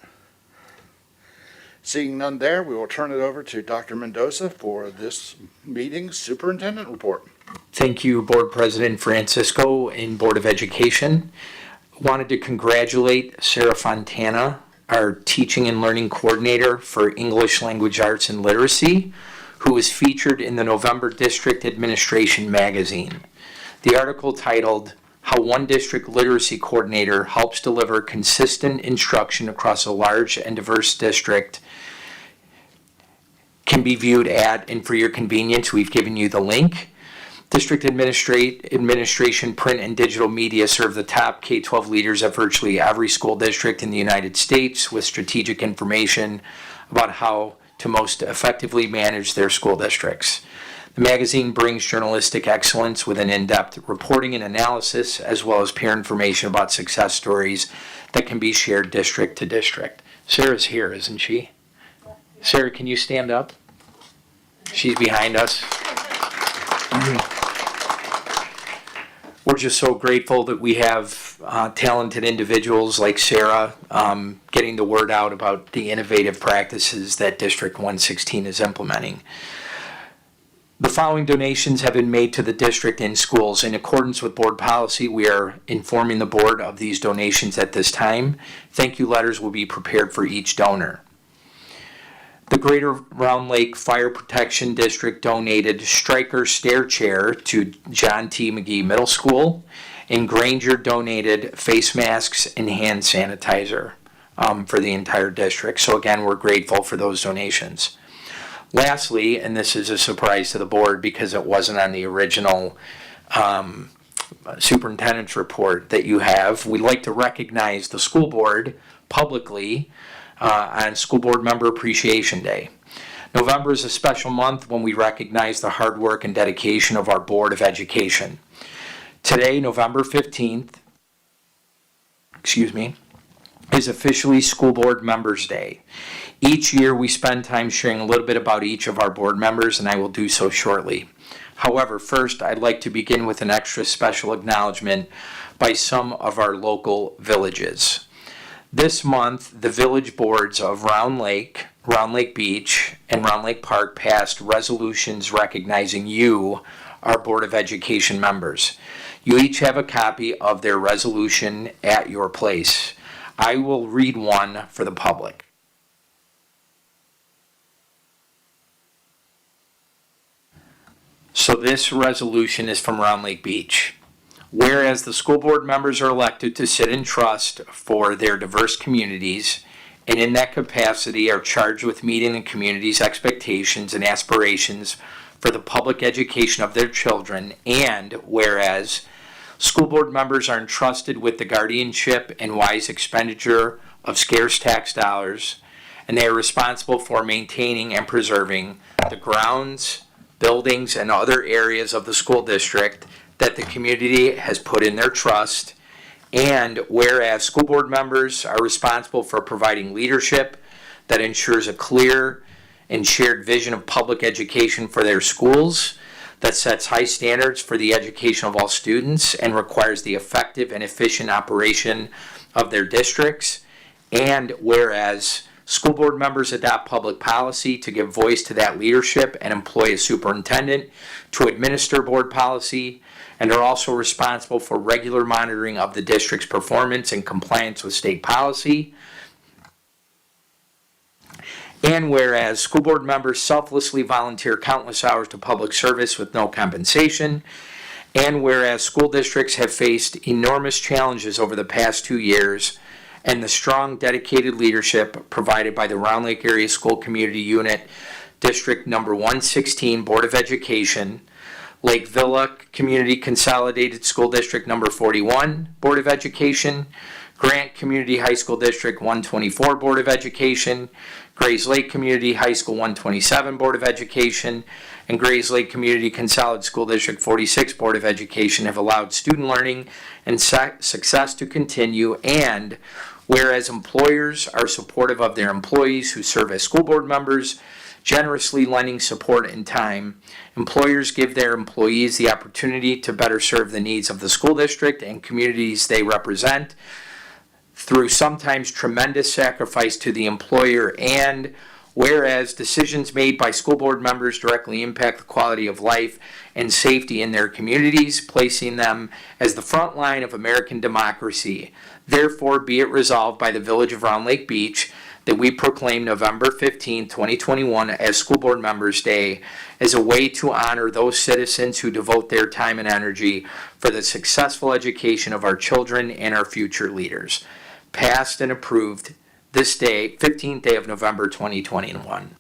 Seeing none there, we will turn it over to Dr. Mendoza for this meeting's superintendent report. Thank you, Board President Francisco and Board of Education. Wanted to congratulate Sarah Fontana, our Teaching and Learning Coordinator for English Language Arts and Literacy, who was featured in the November District Administration magazine. The article titled, "How One District Literacy Coordinator Helps Deliver Consistent Instruction Across a Large and Diverse District," can be viewed at, and for your convenience, we've given you the link. District Administration, print and digital media serve the top K-12 leaders at virtually every school district in the United States with strategic information about how to most effectively manage their school districts. The magazine brings journalistic excellence with an in-depth reporting and analysis, as well as peer information about success stories that can be shared district to district. Sarah's here, isn't she? Sarah, can you stand up? She's behind us. We're just so grateful that we have talented individuals like Sarah getting the word out about the innovative practices that District 116 is implementing. The following donations have been made to the district and schools. In accordance with board policy, we are informing the board of these donations at this time. Thank you letters will be prepared for each donor. The Greater Round Lake Fire Protection District donated Stryker stair chair to John T. McGee Middle School, and Granger donated face masks and hand sanitizer for the entire district. So again, we're grateful for those donations. Lastly, and this is a surprise to the board because it wasn't on the original superintendent's report that you have, we'd like to recognize the school board publicly on School Board Member Appreciation Day. November is a special month when we recognize the hard work and dedication of our Board of Education. Today, November 15th, is officially School Board Members Day. Each year we spend time sharing a little bit about each of our board members, and I will do so shortly. However, first I'd like to begin with an extra special acknowledgement by some of our local villages. This month, the village boards of Round Lake Beach, and Round Lake Park passed resolutions recognizing you, our Board of Education members. You each have a copy of their resolution at your place. I will read one for the public. So this resolution is from Round Lake Beach. Whereas the school board members are elected to sit in trust for their diverse communities, and in that capacity are charged with meeting the community's expectations and aspirations for the public education of their children, and whereas school board members are entrusted with the guardianship and wise expenditure of scarce tax dollars, and they are responsible for maintaining and preserving the grounds, buildings, and other areas of the school district that the community has put in their trust, and whereas school board members are responsible for providing leadership that ensures a clear and shared vision of public education for their schools, that sets high standards for the education of all students and requires the effective and efficient operation of their districts, and whereas school board members adopt public policy to give voice to that leadership and employ a superintendent to administer board policy, and are also responsible for regular monitoring of the district's performance and compliance with state policy. And whereas school board members selflessly volunteer countless hours to public service with no compensation, and whereas school districts have faced enormous challenges over the past 2 years, and the strong, dedicated leadership provided by the Round Lake Area School Community Unit, District Number 116 Board of Education, Lake Villa Community Consolidated School District Number 41 Board of Education, Grant Community High School District 124 Board of Education, Grays Lake Community High School 127 Board of Education, and Grays Lake Community Consolidated School District 46 Board of Education have allowed student learning and success to continue, and whereas employers are supportive of their employees who serve as school board members, generously lending support and time, employers give their employees the opportunity to better serve the needs of the school district and communities they represent through sometimes tremendous sacrifice to the employer, and whereas decisions made by school board members directly impact the quality of life and safety in their communities, placing them as the front line of American democracy. Therefore, be it resolved by the Village of Round Lake Beach that we proclaim November 15, 2021 as School Board Members Day as a way to honor those citizens who devote their time and energy for the successful education of our children and our future leaders. Passed and approved this day, 15th day of November 2021.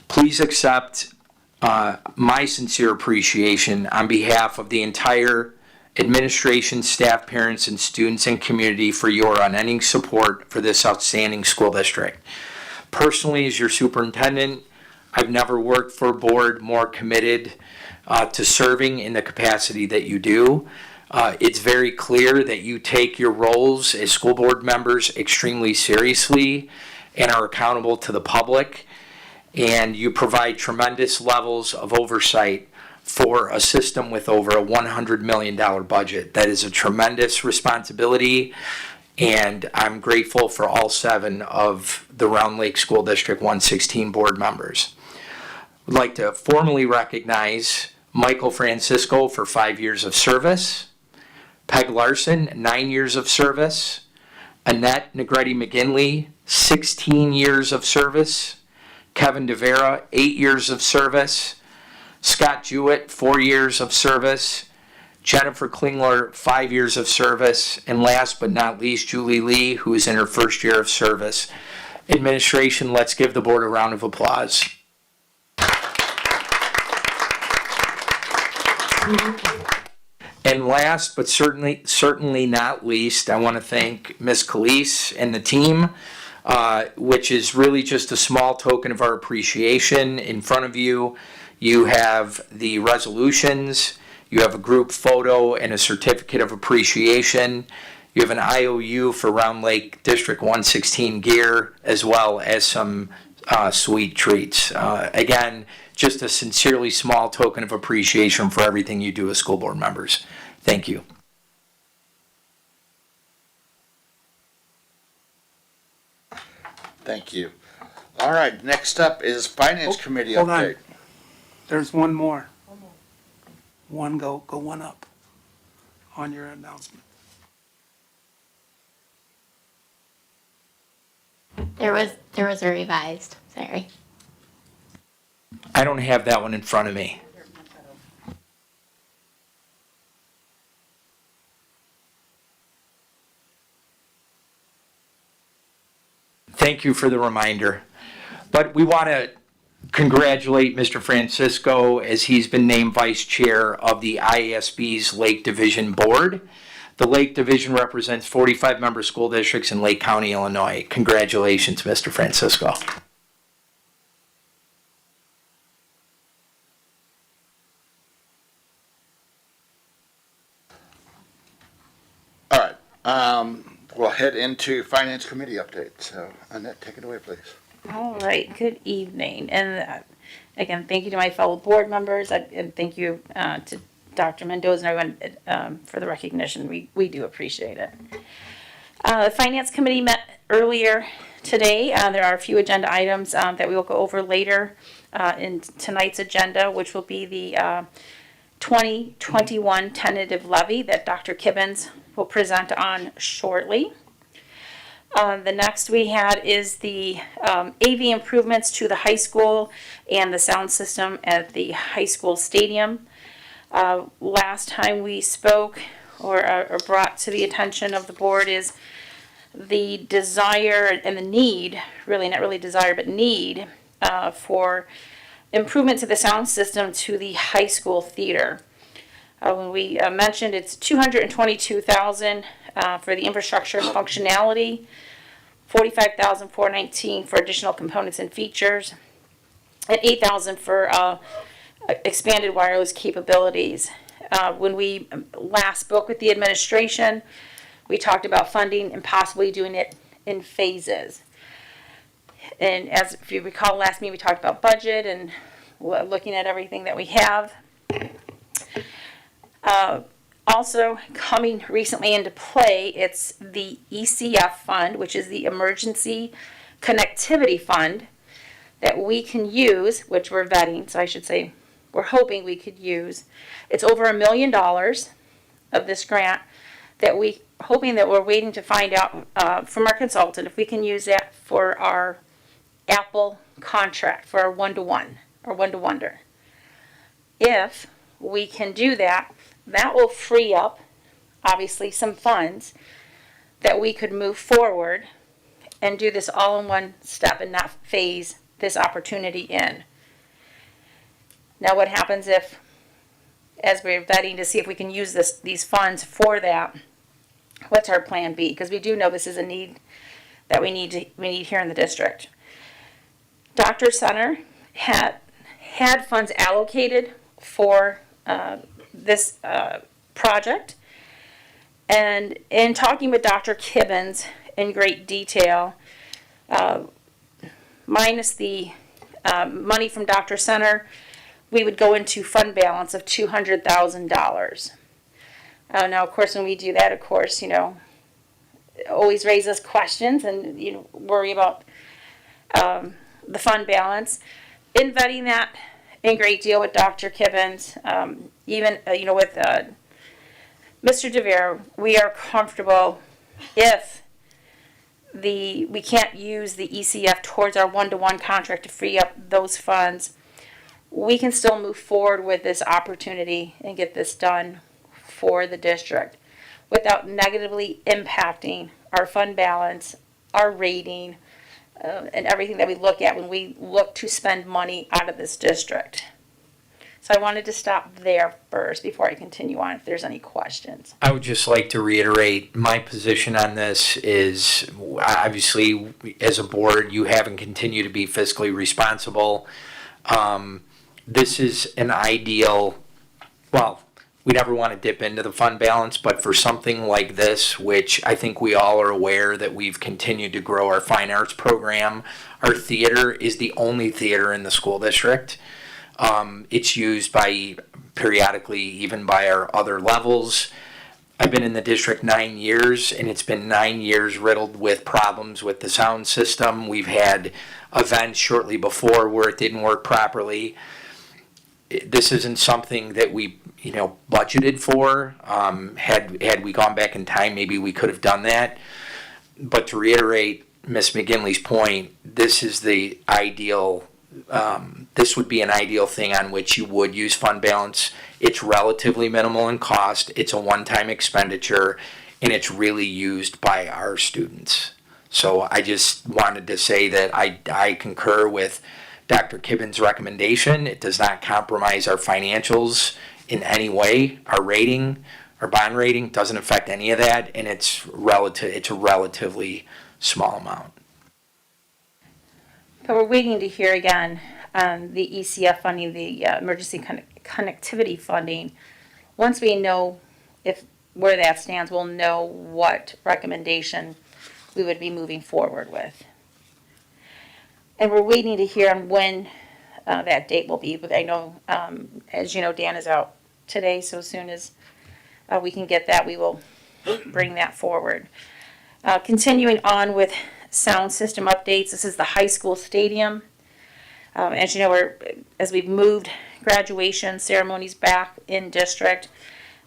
Please accept my sincere appreciation on behalf of the entire administration, staff, parents, and students and community for your unending support for this outstanding school district. Personally, as your superintendent, I've never worked for a board more committed to serving in the capacity that you do. It's very clear that you take your roles as school board members extremely seriously and are accountable to the public, and you provide tremendous levels of oversight for a system with over a $100 million budget. That is a tremendous responsibility, and I'm grateful for all 7 of the Round Lake School District 116 board members. I'd like to formally recognize Michael Francisco for 5 years of service, Peg Larson, 9 years of service, Annette Negretti McGinley, 16 years of service, Kevin DeVera, 8 years of service, Scott Jewett, 4 years of service, Jennifer Klingler, 5 years of service, and last but not least, Julie Lee, who is in her first year of service. Administration, let's give the board a round of applause. And last but certainly not least, I want to thank Ms. Calise and the team, which is really just a small token of our appreciation. In front of you, you have the resolutions, you have a group photo and a certificate of appreciation. You have an IOU for Round Lake District 116 gear, as well as some sweet treats. Again, just a sincerely small token of appreciation for everything you do as school board members. Thank you. Thank you. All right, next up is Finance Committee hold update. on. There's one more. Go one up on your announcement. There was a revised, sorry. I don't have that one in front of me. Thank you for the reminder. But we want to congratulate Mr. Francisco as he's been named vice chair of the IASB's Lake Division Board. The Lake Division represents 45 member school districts in Lake County, Illinois. Congratulations, Mr. Francisco. All right, we'll head into Finance Committee update. So Annette, take it away, please. All right, good evening. And again, thank you to my fellow board members, and thank you to Dr. Mendoza and everyone for the recognition. We do appreciate it. The Finance Committee met earlier today. There are a few agenda items that we will go over later in tonight's agenda, which will be the 2021 tentative levy that Dr. Kibbens will present on shortly. The next we had is the AV improvements to the high school and the sound system at the high school stadium. Last time we spoke or brought to the attention of the board is the desire and the need, really not really desire, but need for improvement to the sound system to the high school theater. When we mentioned it's $222,000, for the infrastructure and functionality, $45,419 for additional components and features, and $8,000 for expanded wireless capabilities. When we last spoke with the administration, we talked about funding and possibly doing it in phases. And as if you recall, last meeting we talked about budget and looking at everything that we have. Also coming recently into play, it's the ECF fund, which is the Emergency Connectivity Fund that we can use, which we're vetting, so I should say we're hoping we could use. It's over $1 million of this grant that we're waiting to find out from our consultant if we can use that for our Apple contract, for our one-to-one or one-to-wonder. If we can do that, that will free up, obviously, some funds that we could move forward and do this all in one step and not phase this opportunity in. Now, what happens if, as we're vetting to see if we can use these funds for that, what's our plan B? Because we do know this is a need that we need here in the district. Dr. Center had funds allocated for this project, and in talking with Dr. Kibbins in great detail, minus the money from Dr. Center, we would go into fund balance of $200,000. Now, of course, when we do that, of course, it always raises questions and worry about the fund balance. In vetting that in great deal with Dr. Kibbins, even with Mr. DeVere, we are comfortable if we can't use the ECF towards our one-to-one contract to free up those funds, we can still move forward with this opportunity and get this done for the district without negatively impacting our fund balance, our rating, and everything that we look at when we look to spend money out of this district. So I wanted to stop there first before I continue on if there's any questions. I would just like to reiterate my position on this is obviously as a board you have and continue to be fiscally responsible. This is an ideal, well, we never want to dip into the fund balance, but for something like this, which I think we all are aware that we've continued to grow our fine arts program, our theater is the only theater in the school district. It's used periodically even by our other levels. I've been in the district 9 years, and it's been 9 years riddled with problems with the sound system. We've had events shortly before where it didn't work properly. This isn't something that we, budgeted for. Had we gone back in time, maybe we could have done that. But to reiterate Ms. McGinley's point, this is the ideal. This would be an ideal thing on which you would use fund balance. It's relatively minimal in cost. It's a one-time expenditure, and it's really used by our students. So I just wanted to say that I concur with Dr. Kibbins' recommendation. It does not compromise our financials in any way. Our rating, our bond rating doesn't affect any of that, and it's a relatively small amount. But we're waiting to hear again on the ECF funding, the emergency connectivity funding. Once we know where that stands, we'll know what recommendation we would be moving forward with. And we're waiting to hear on when that date will be. But I know, as you know, Dan is out today, so as soon as we can get that, we will bring that forward. Continuing on with sound system updates, this is the high school stadium. As you know, as we've moved graduation ceremonies back in district,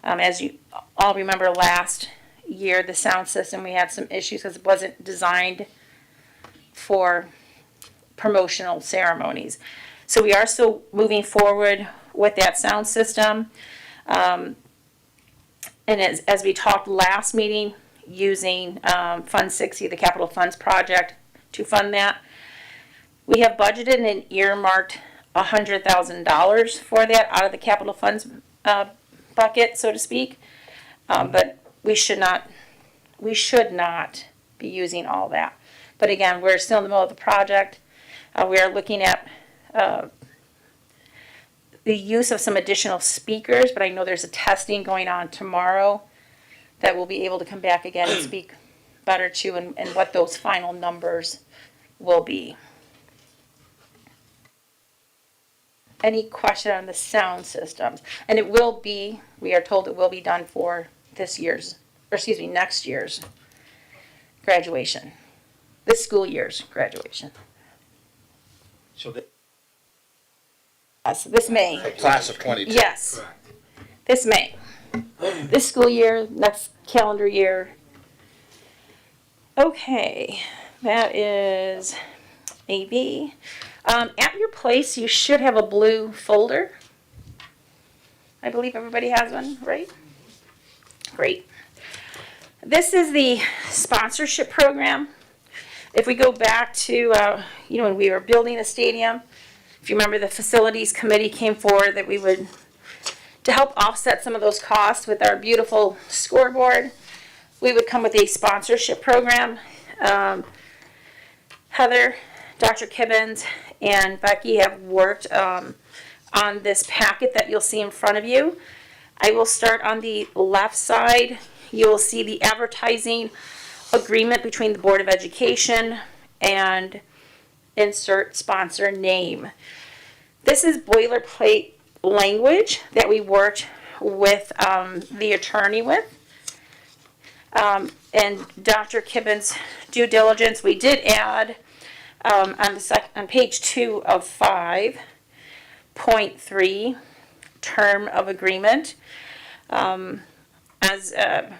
as you all remember last year, the sound system, we had some issues because it wasn't designed for promotional ceremonies. So we are still moving forward with that sound system. And as we talked last meeting, using Fund 60, the Capital Funds Project, to fund that. We have budgeted and earmarked $100,000 for that out of the Capital Funds bucket, so to speak. But we should not we should not be using all that. But again, we're still in the middle of the project. We are looking at the use of some additional speakers, but I know there's a testing going on tomorrow that we'll be able to come back again and speak better to and what those final numbers will be. Any question on the sound systems? And it will be, we are told it will be done for this year's, or excuse me, next year's graduation. This school year's graduation. So the Yes, this May. Class of 22. Yes, this May. This school year, next calendar year. Okay, that is AV. At your place, you should have a blue folder. I believe everybody has one, right? Great. This is the sponsorship program. If we go back to, when we were building the stadium, if you remember, the facilities committee came forward that we would, to help offset some of those costs with our beautiful scoreboard, we would come with a sponsorship program. Heather, Dr. Kibbins, and Becky have worked on this packet that you'll see in front of you. I will start on the left side. You will see the advertising agreement between the Board of Education and insert sponsor name. This is boilerplate language that we worked with the attorney with. And Dr. Kibbins' due diligence, we did add on page 2 of 5.3, term of agreement, as a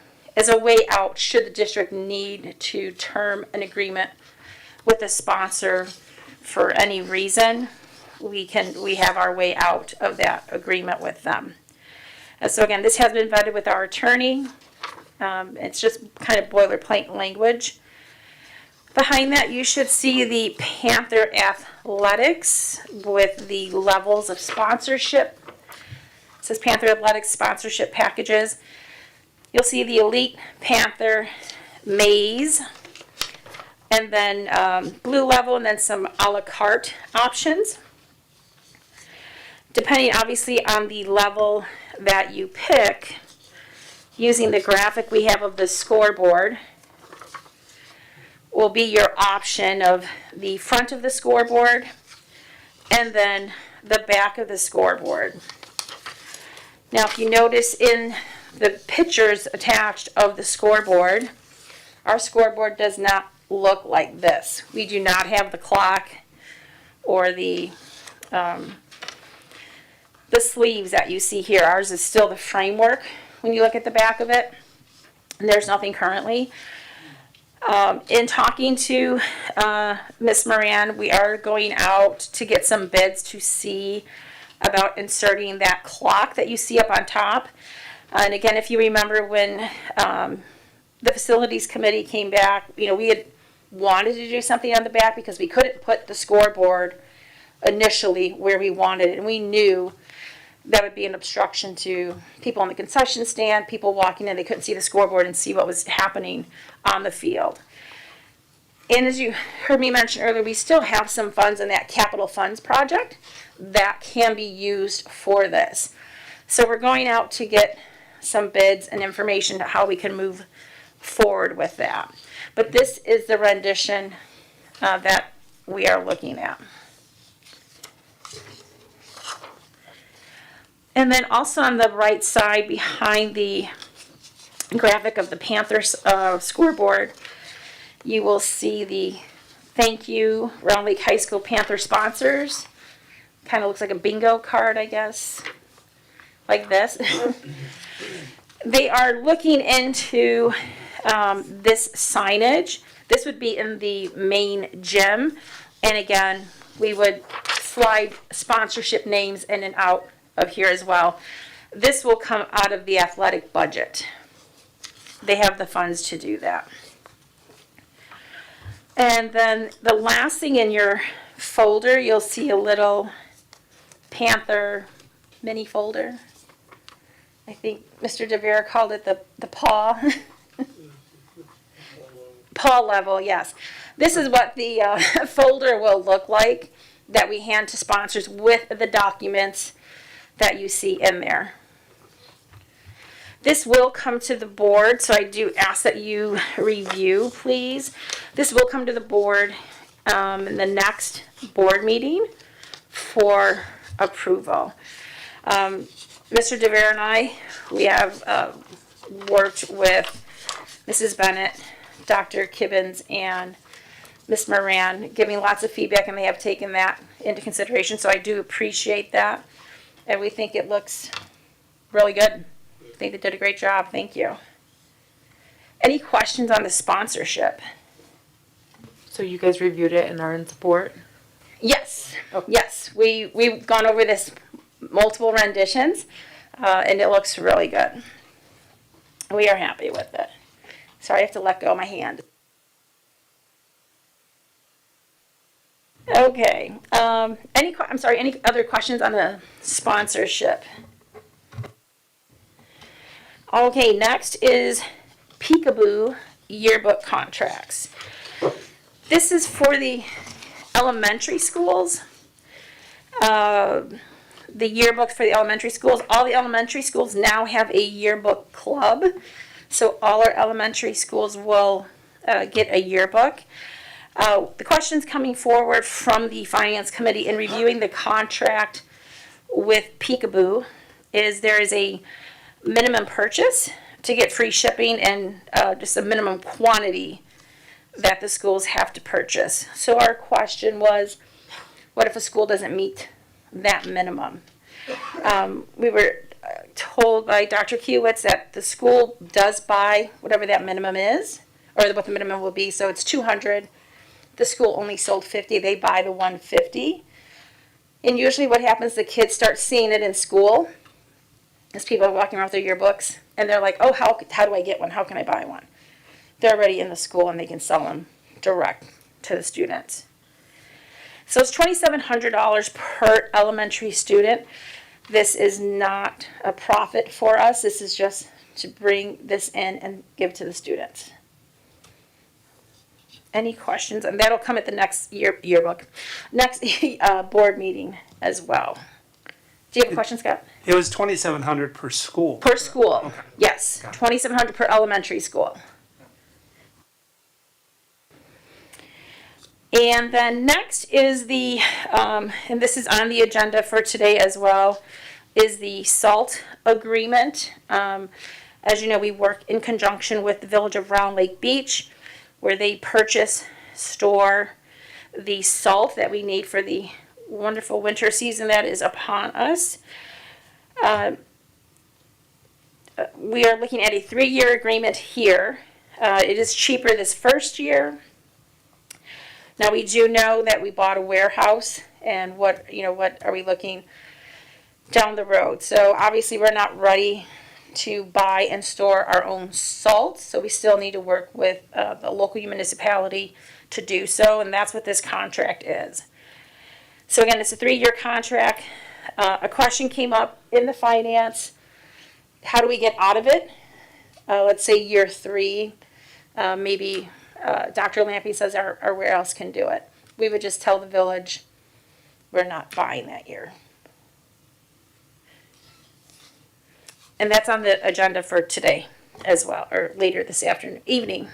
way out should the district need to term an agreement with a sponsor for any reason. We have our way out of that agreement with them. So again, this has been vetted with our attorney. It's just kind of boilerplate language. Behind that, you should see the Panther Athletics with the levels of sponsorship. It says Panther Athletics sponsorship packages. You'll see the Elite Panther Maze, and then blue level, and then some a la carte options. Depending obviously on the level that you pick, using the graphic we have of the scoreboard will be your option of the front of the scoreboard and then the back of the scoreboard. Now, if you notice in the pictures attached of the scoreboard, our scoreboard does not look like this. We do not have the clock or the sleeves that you see here. Ours is still the framework when you look at the back of it. And there's nothing currently. In talking to Miss Moran, we are going out to get some bids to see about inserting that clock that you see up on top. And again, if you remember when the facilities committee came back, we had wanted to do something on the back because we couldn't put the scoreboard initially where we wanted it, and we knew that would be an obstruction to people on the concession stand, people walking in, they couldn't see the scoreboard and see what was happening on the field. And as you heard me mention earlier, we still have some funds in that capital funds project that can be used for this. So we're going out to get some bids and information to how we can move forward with that. But this is the rendition that we are looking at. And then also on the right side behind the graphic of the Panthers scoreboard, you will see the thank you Round Lake High School Panther sponsors. Kind of looks like a bingo card, I guess, like this. They are looking into this signage. This would be in the main gym. And again, we would slide sponsorship names in and out of here as well. This will come out of the athletic budget. They have the funds to do that. And then the last thing in your folder, you'll see a little Panther mini folder. I think Mr. DeVere called it the paw. Paul level, yes. This is what the folder will look like that we hand to sponsors with the documents that you see in there. This will come to the board, so I do ask that you review, please. This will come to the board in the next board meeting for approval. Mr. DeVere and I, we have worked with Mrs. Bennett, Dr. Kibbins, and Ms. Moran, giving lots of feedback, and they have taken that into consideration, so I do appreciate that. And we think it looks really good. I think they did a great job. Thank you. Any questions on the sponsorship? So you guys reviewed it and are in support? Yes. Yes. We've gone over this multiple renditions, and it looks really good. We are happy with it. Sorry, I have to let go of my hand. Okay. Any other questions on the sponsorship? Okay, next is Peekaboo yearbook contracts. This is for the elementary schools. The yearbooks for the elementary schools. All the elementary schools now have a yearbook club. So all our elementary schools will get a yearbook. The questions coming forward from the Finance Committee in reviewing the contract with Peekaboo is there is a minimum purchase to get free shipping and just a minimum quantity that the schools have to purchase. So our question was, what if a school doesn't meet that minimum? We were told by Dr. Kiewitz that the school does buy whatever that minimum is, or what the minimum will be. So it's 200. The school only sold 50. They buy the 150. And usually what happens, the kids start seeing it in school as people are walking around with their yearbooks, and they're like, oh, how do I get one? How can I buy one? They're already in the school, and they can sell them direct to the students. So it's $2,700 per elementary student. This is not a profit for us. This is just to bring this in and give to the students. Any questions? And that'll come at the next yearbook, next board meeting as well. Do you have a question, Scott? It was $2,700 per school. Per school, Okay. yes. $2,700 per elementary school. And then next is the, and this is on the agenda for today as well, is the SALT agreement. As you know, we work in conjunction with the Village of Round Lake Beach, where they purchase, store the salt that we need for the wonderful winter season that is upon us. We are looking at a 3-year agreement here. It is cheaper this first year. Now we do know that we bought a warehouse, and what are we looking down the road? So obviously we're not ready to buy and store our own salt, so we still need to work with the local municipality to do so, and that's what this contract is. So again, it's a 3-year contract. A question came up in the finance. How do we get out of it? Let's say year 3, maybe Dr. Lampy says our warehouse can do it. We would just tell the village we're not buying that year. And that's on the agenda for today as well, or later this evening.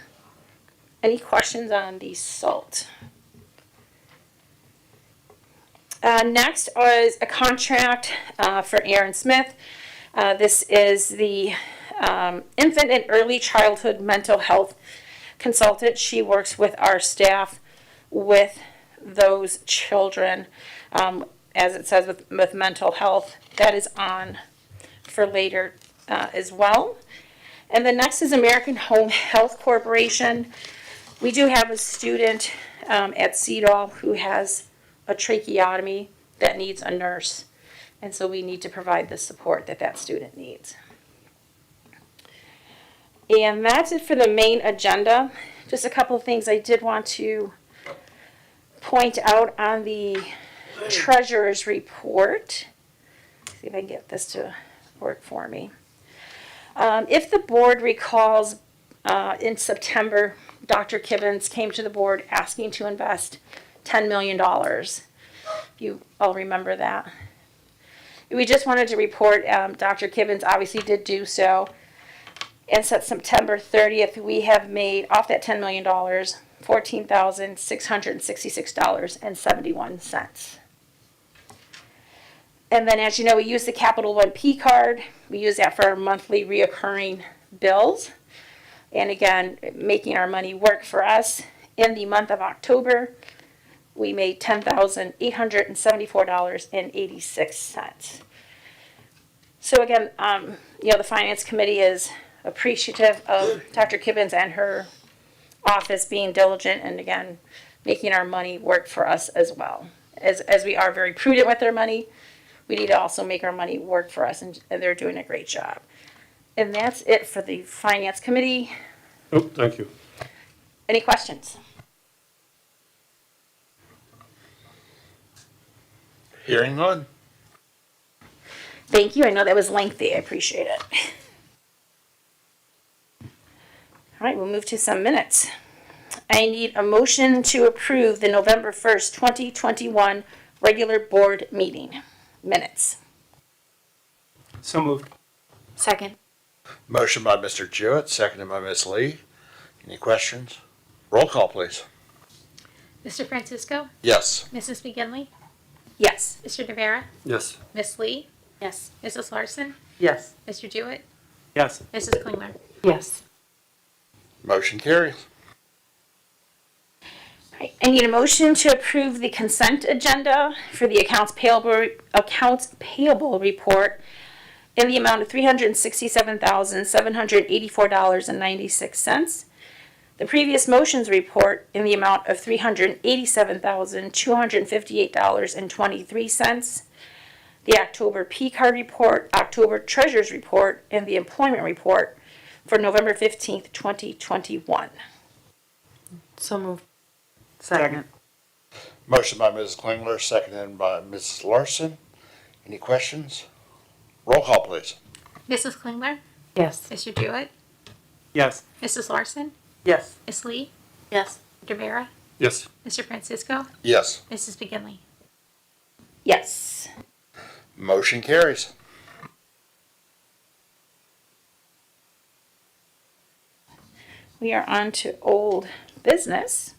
Any questions on the salt? Next is a contract for Erin Smith. This is the infant and early childhood mental health consultant. She works with our staff with those children, as it says, with mental health. That is on for later as well. And the next is American Home Health Corporation. We do have a student at CEDAW who has a tracheotomy that needs a nurse, and so we need to provide the support that that student needs. And that's it for the main agenda. Just a couple of things I did want to point out on the treasurer's report. See if I can get this to work for me. If the board recalls, in September, Dr. Kibbens came to the board asking to invest $10 million. You all remember that. We just wanted to report, Dr. Kibbens obviously did do so. And since September 30th, we have made, off that $10 million, $14,666.71. And then, as you know, we use the Capital One P card. We use that for our monthly reoccurring bills. And again, making our money work for us. In the month of October, we made $10,874.86. So again, the Finance Committee is appreciative of Dr. Kibbens and her office being diligent and again, making our money work for us as well. As we are very prudent with our money, we need to also make our money work for us, and they're doing a great job. And that's it for the Finance Committee. Oh, thank you. Any questions? Hearing none. Thank you. I know that was lengthy. I appreciate it. All right, we'll move to some minutes. I need a motion to approve the November 1st, 2021 regular board meeting minutes. So moved. Second. Motion by Mr. Jewett, seconded by Ms. Lee. Any questions? Roll call, please. Mr. Francisco? Yes. Mrs. McGinley? Yes. Mr. Rivera? Yes. Miss Lee? Yes. Mrs. Larson? Yes. Mr. Jewett? Yes. Mrs. Klingler? Yes. Motion carries. Right. I need a motion to approve the consent agenda for the accounts payable report in the amount of $367,784.96. The previous motions report in the amount of $387,258.23. The October P card report, October treasurer's report, and the employment report for November 15th, 2021. So moved. Second. Motion by Mrs. Klingler, seconded by Mrs. Larson. Any questions? Roll call, please. Mrs. Klingler? Yes. Mr. Jewett? Yes. Mrs. Larson? Yes. Miss Lee? Yes. Mr. Rivera? Yes. Mr. Francisco? Yes. Mrs. McGinley? Yes. Motion carries. We are on to old business.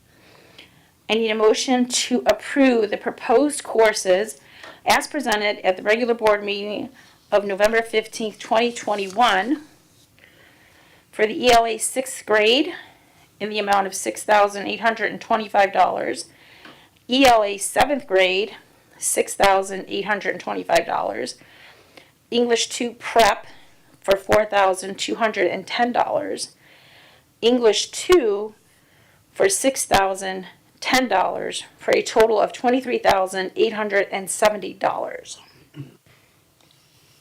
I need a motion to approve the proposed courses as presented at the regular board meeting of November 15th, 2021 for the ELA 6th grade in the amount of $6,825. ELA 7th grade, $6,825. English 2 prep for $4,210. English 2 for $6,010 for a total of $23,870.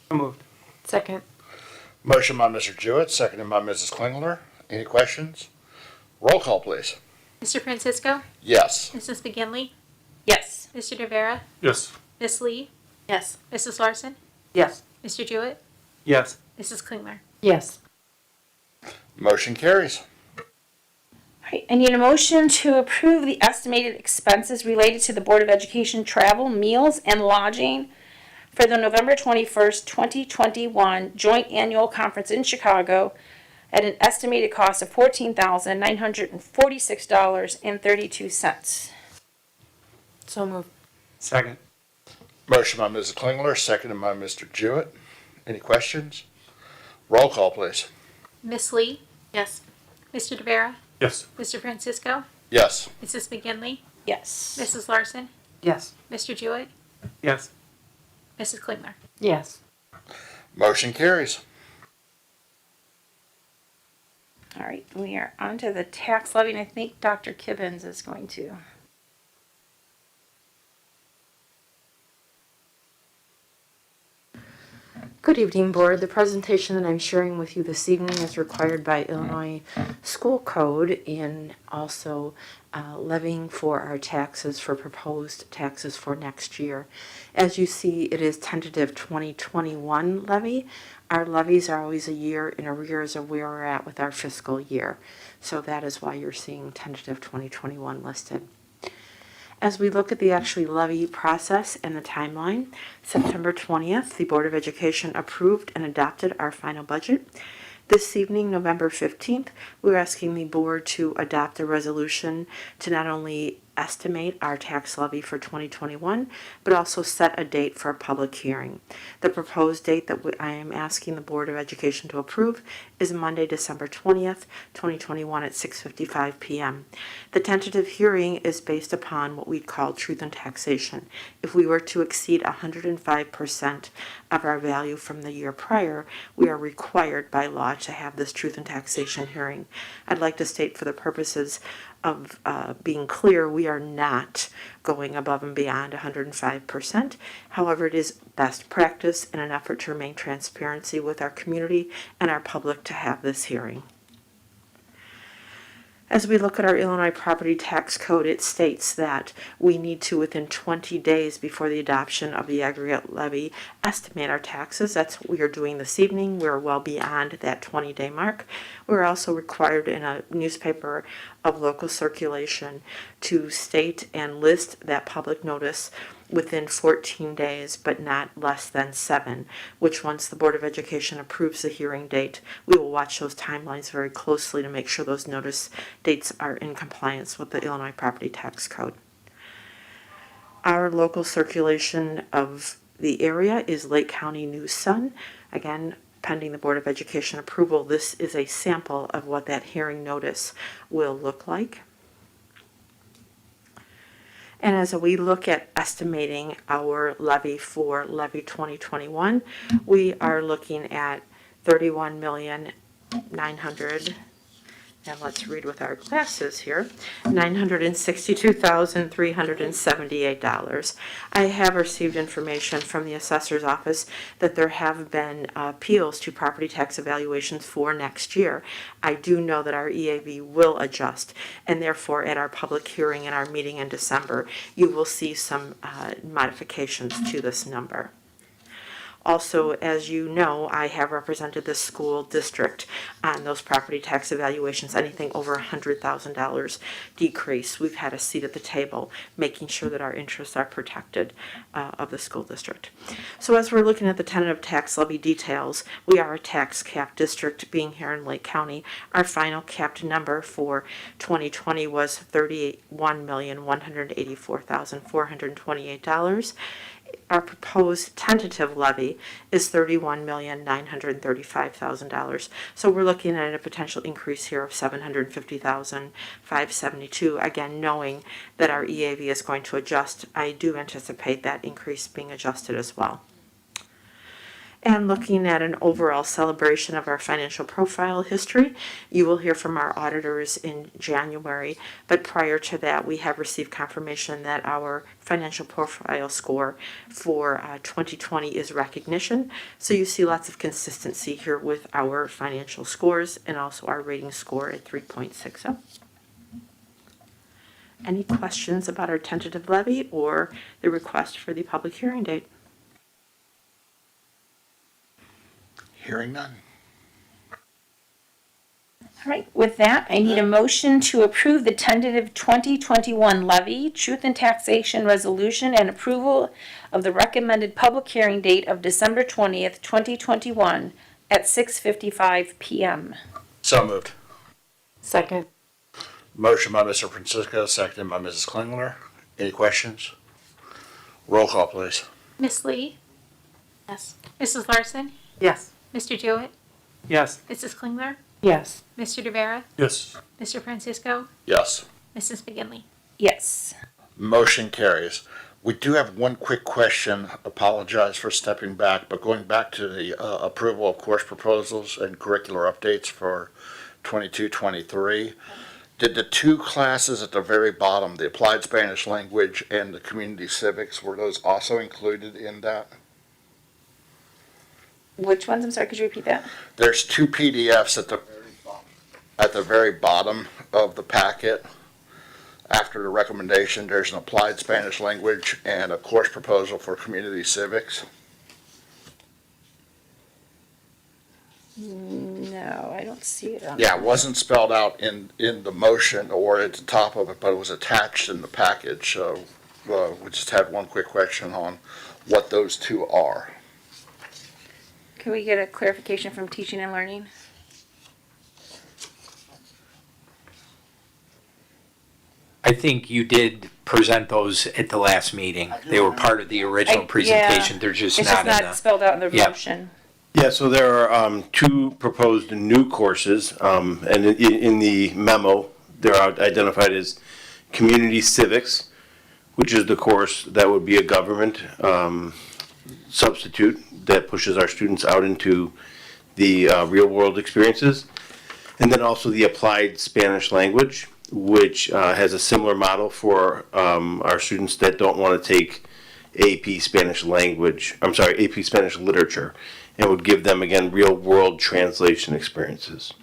So moved. Second. Motion by Mr. Jewett, seconded by Mrs. Klingler. Any questions? Roll call, please. Mr. Francisco? Yes. Mrs. McGinley? Yes. Mr. Rivera? Yes. Miss Lee? Yes. Mrs. Larson? Yes. Mr. Jewett? Yes. Mrs. Klingler? Yes. Motion carries. Right. I need a motion to approve the estimated expenses related to the Board of Education travel, meals, and lodging for the November 21st, 2021 joint annual conference in Chicago at an estimated cost of $14,946.32. So moved. Second. Motion by Mrs. Klingler, seconded by Mr. Jewett. Any questions? Roll call, please. Miss Lee? Yes. Mr. Rivera? Yes. Mr. Francisco? Yes. Mrs. McGinley? Yes. Mrs. Larson? Yes. Mr. Jewett? Yes. Mrs. Klingler? Yes. Motion carries. All right, we are on to the tax levy, and I think Dr. Kibbens is going to. Good evening, Board. The presentation that I'm sharing with you this evening is required by Illinois School Code in also levying for our taxes for proposed taxes for next year. As you see, it is tentative 2021 levy. Our levies are always a year in arrears of where we're at with our fiscal year. So that is why you're seeing tentative 2021 listed. As we look at the actually levy process and the timeline, September 20th, the Board of Education approved and adopted our final budget. This evening, November 15th, we're asking the board to adopt a resolution to not only estimate our tax levy for 2021, but also set a date for a public hearing. The proposed date that I am asking the Board of Education to approve is Monday, December 20th, 2021 at 6:55 p.m. The tentative hearing is based upon what we'd call truth and taxation. If we were to exceed 105% of our value from the year prior, we are required by law to have this truth and taxation hearing. I'd like to state for the purposes of being clear, we are not going above and beyond 105%. However, it is best practice in an effort to remain transparency with our community and our public to have this hearing. As we look at our Illinois Property Tax Code, it states that we need to, within 20 days before the adoption of the aggregate levy, estimate our taxes. That's what we are doing this evening. We're well beyond that 20-day mark. We're also required in a newspaper of local circulation to state and list that public notice within 14 days, but not less than 7, which once the Board of Education approves the hearing date, we will watch those timelines very closely to make sure those notice dates are in compliance with the Illinois Property Tax Code. Our local circulation of the area is Lake County News Sun. Again, pending the Board of Education approval, this is a sample of what that hearing notice will look like. And as we look at estimating our levy for levy 2021, we are looking at $31,900,000, and let's read with our glasses here, $962,378. I have received information from the assessor's office that there have been appeals to property tax evaluations for next year. I do know that our EAV will adjust, and therefore at our public hearing and our meeting in December, you will see some modifications to this number. Also, as you know, I have represented the school district on those property tax evaluations. Anything over $100,000 decrease, we've had a seat at the table, making sure that our interests are protected of the school district. So as we're looking at the tentative tax levy details, we are a tax cap district being here in Lake County. Our final capped number for 2020 was $31,184,428. Our proposed tentative levy is $31,935,000. So we're looking at a potential increase here of $750,572. Again, knowing that our EAV is going to adjust, I do anticipate that increase being adjusted as well. And looking at an overall celebration of our financial profile history, you will hear from our auditors in January, but prior to that we have received confirmation that our financial profile score for 2020 is recognition. So you see lots of consistency here with our financial scores and also our rating score at 3.60. Any questions about our tentative levy or the request for the public hearing date? Hearing none. All right, with that, I need a motion to approve the tentative 2021 levy, truth and taxation resolution, and approval of the recommended public hearing date of December 20th, 2021 at 6:55 p.m. So moved. Second. Motion by Mr. Francisco, seconded by Mrs. Klingler. Any questions? Roll call, please. Miss Lee? Yes. Mrs. Larson? Yes. Mr. Jewett? Yes. Mrs. Klingler? Yes. Mr. Rivera? Yes. Mr. Francisco? Yes. Mrs. McGinley? Yes. Motion carries. We do have one quick question. Apologize for stepping back, but going back to the approval of course proposals and curricular updates for 22-23, did the two classes at the very bottom, the applied Spanish language and the community civics, were those also included in that? Which ones? I'm sorry, could you repeat that? There's two PDFs at the very bottom of the packet. After the recommendation, there's an applied Spanish language and a course proposal for community civics. No, I don't see it on Yeah, it there. wasn't spelled out in the motion or at the top of it, but it was attached in the package. So we just had one quick question on what those two are. Can we get a clarification from teaching and learning? I think you did present those at the last meeting. They were part of the original presentation. They're just It's not just in not the. spelled out in the Yeah. motion. Yeah, so there are two proposed new courses, and in the memo, they're identified as Community Civics, which is the course that would be a government substitute that pushes our students out into the real-world experiences. And then also the Applied Spanish Language, which has a similar model for our students that don't want to take AP Spanish Language, AP Spanish Literature, and would give them, again, real-world translation experiences.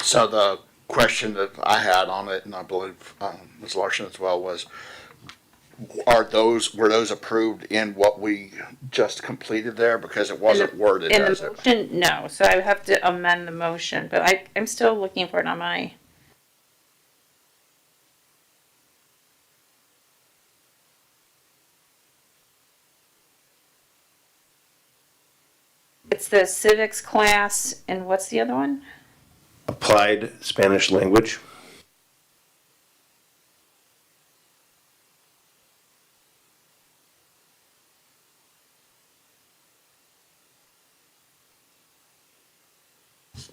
So the question that I had on it, and I believe Ms. Larson as well, was were those approved in what we just completed there? Because it wasn't worded In as the it. motion, no, so I would have to amend the motion, but I'm still looking for it on my. It's the civics class, and what's the other one? Applied Spanish Language.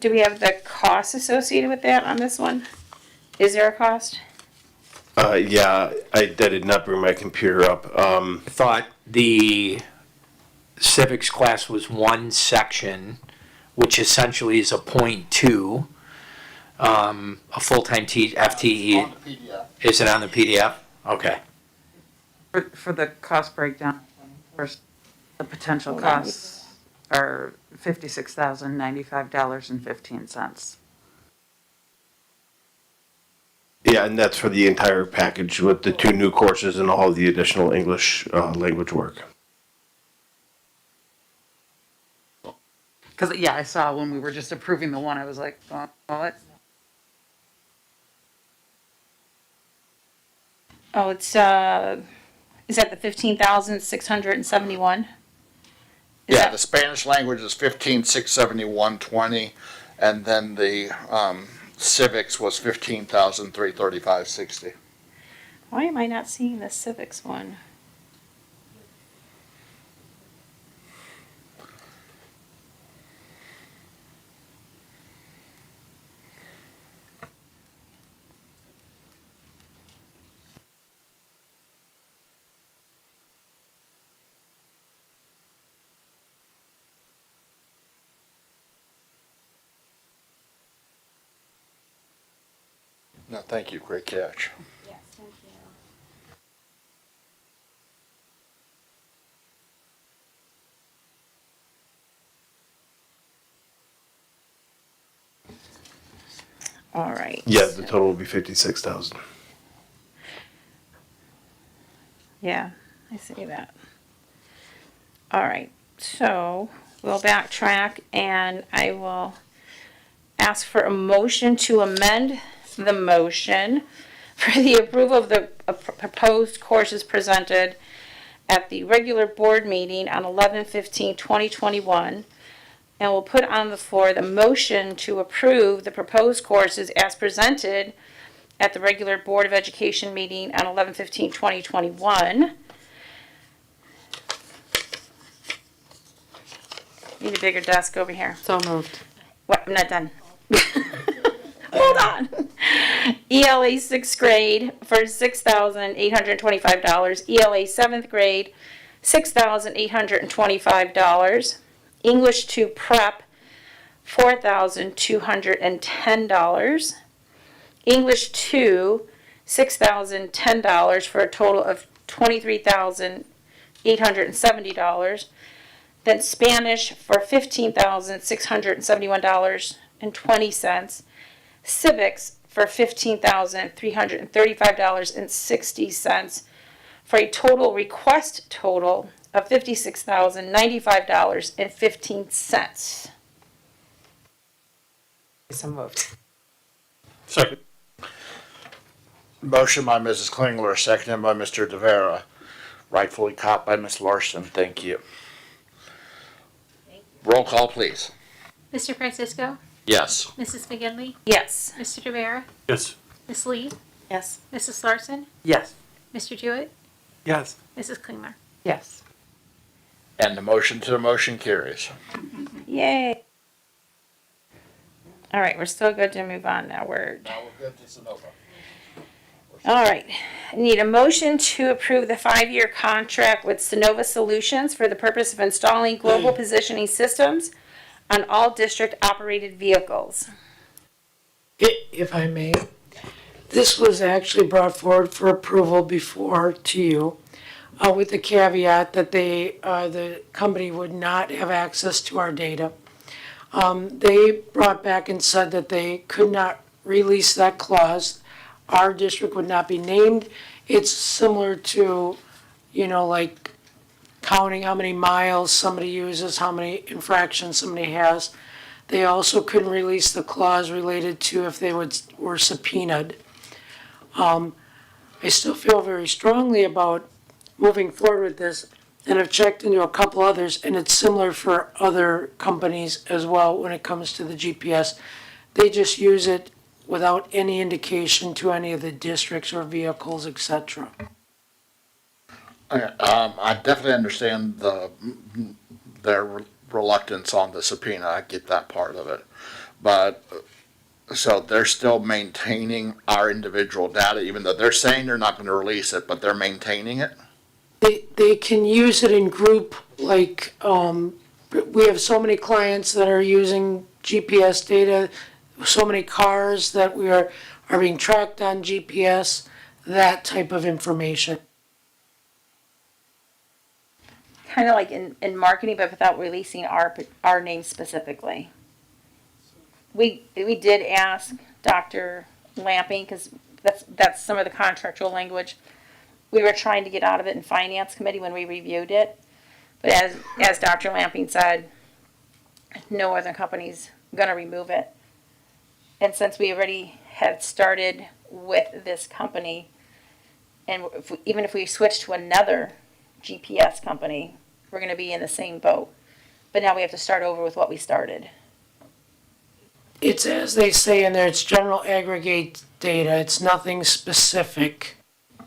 Do we have the cost associated with that on this one? Is there a cost? Yeah, I did not bring my computer up. I thought the civics class was one section, which essentially is a .2, a full-time FTE. Is it on the PDF? Okay. For the cost breakdown, first, the potential Hold on. costs are $56,095.15. Yeah, and that's for the entire package with the two new courses and all the additional English language work. Because, yeah, I saw when we were just approving the one, I was like, what? Oh, it's, is that the 15,671? Yeah, the Spanish language is 15,671.20, and then the civics was 15,335.60. Why am I not seeing the civics one? No, thank you. Great catch. Yes, thank you. All right. Yeah, the total will be 56,000. Yeah, I see that. All right, so we'll backtrack and I will ask for a motion to amend the motion for the approval of the proposed courses presented at the regular board meeting on 11/15/2021. And we'll put on the floor the motion to approve the proposed courses as presented at the regular Board of Education meeting on 11/15/2021. Need a bigger desk over here. So moved. What, I'm not done. Hold on. ELA 6th grade for $6,825. ELA 7th grade, $6,825. English 2 prep, $4,210. English 2, $6,010 for a total of $23,870. Then Spanish for $15,671.20. Civics for $15,335.60 for a total request total of $56,095.15. So moved. Second. Motion by Mrs. Klingler, seconded by Mr. DeVera. Rightfully caught by Ms. Larson. Thank you. Roll call, please. Mr. Francisco, Yes. Mrs. McGinley, Yes. Mr. Rivera, Yes. Ms. Lee, Yes. Mrs. Larson, Yes. Mr. Jewett, Yes. Mrs. Klingler. Yes. And the motion carries. Yay. All right, we're still good to move on now. Now we're good to Sonoma. All right. I need a motion to approve the 5-year contract with Sonova Solutions for the purpose of installing global positioning systems on all district-operated vehicles. If I may, this was actually brought forward for approval before to you, with the caveat that the company would not have access to our data. They brought back and said that they could not release that clause. Our district would not be named. It's similar to, like counting how many miles somebody uses, how many infractions somebody has. They also couldn't release the clause related to if they were subpoenaed. I still feel very strongly about moving forward with this, and I've checked into a couple others, and it's similar for other companies as well when it comes to the GPS. They just use it without any indication to any of the districts or vehicles, etc. I definitely understand their reluctance on the subpoena. I get that part of it. But, so they're still maintaining our individual data, even though they're saying they're not going to release it, but they're maintaining it? They can use it in group, like, we have so many clients that are using GPS data, so many cars that are being tracked on GPS, that type of information. Kind of like in marketing, but without releasing our name specifically. We did ask Dr. Lamping, because that's some of the contractual language. We were trying to get out of it in Finance Committee when we reviewed it. But as Dr. Lamping said, no other company's going to remove it. And since we already had started with this company, and even if we switch to another GPS company, we're going to be in the same boat. But now we have to start over with what we started. It's as they say in there, it's general aggregate data, it's nothing specific.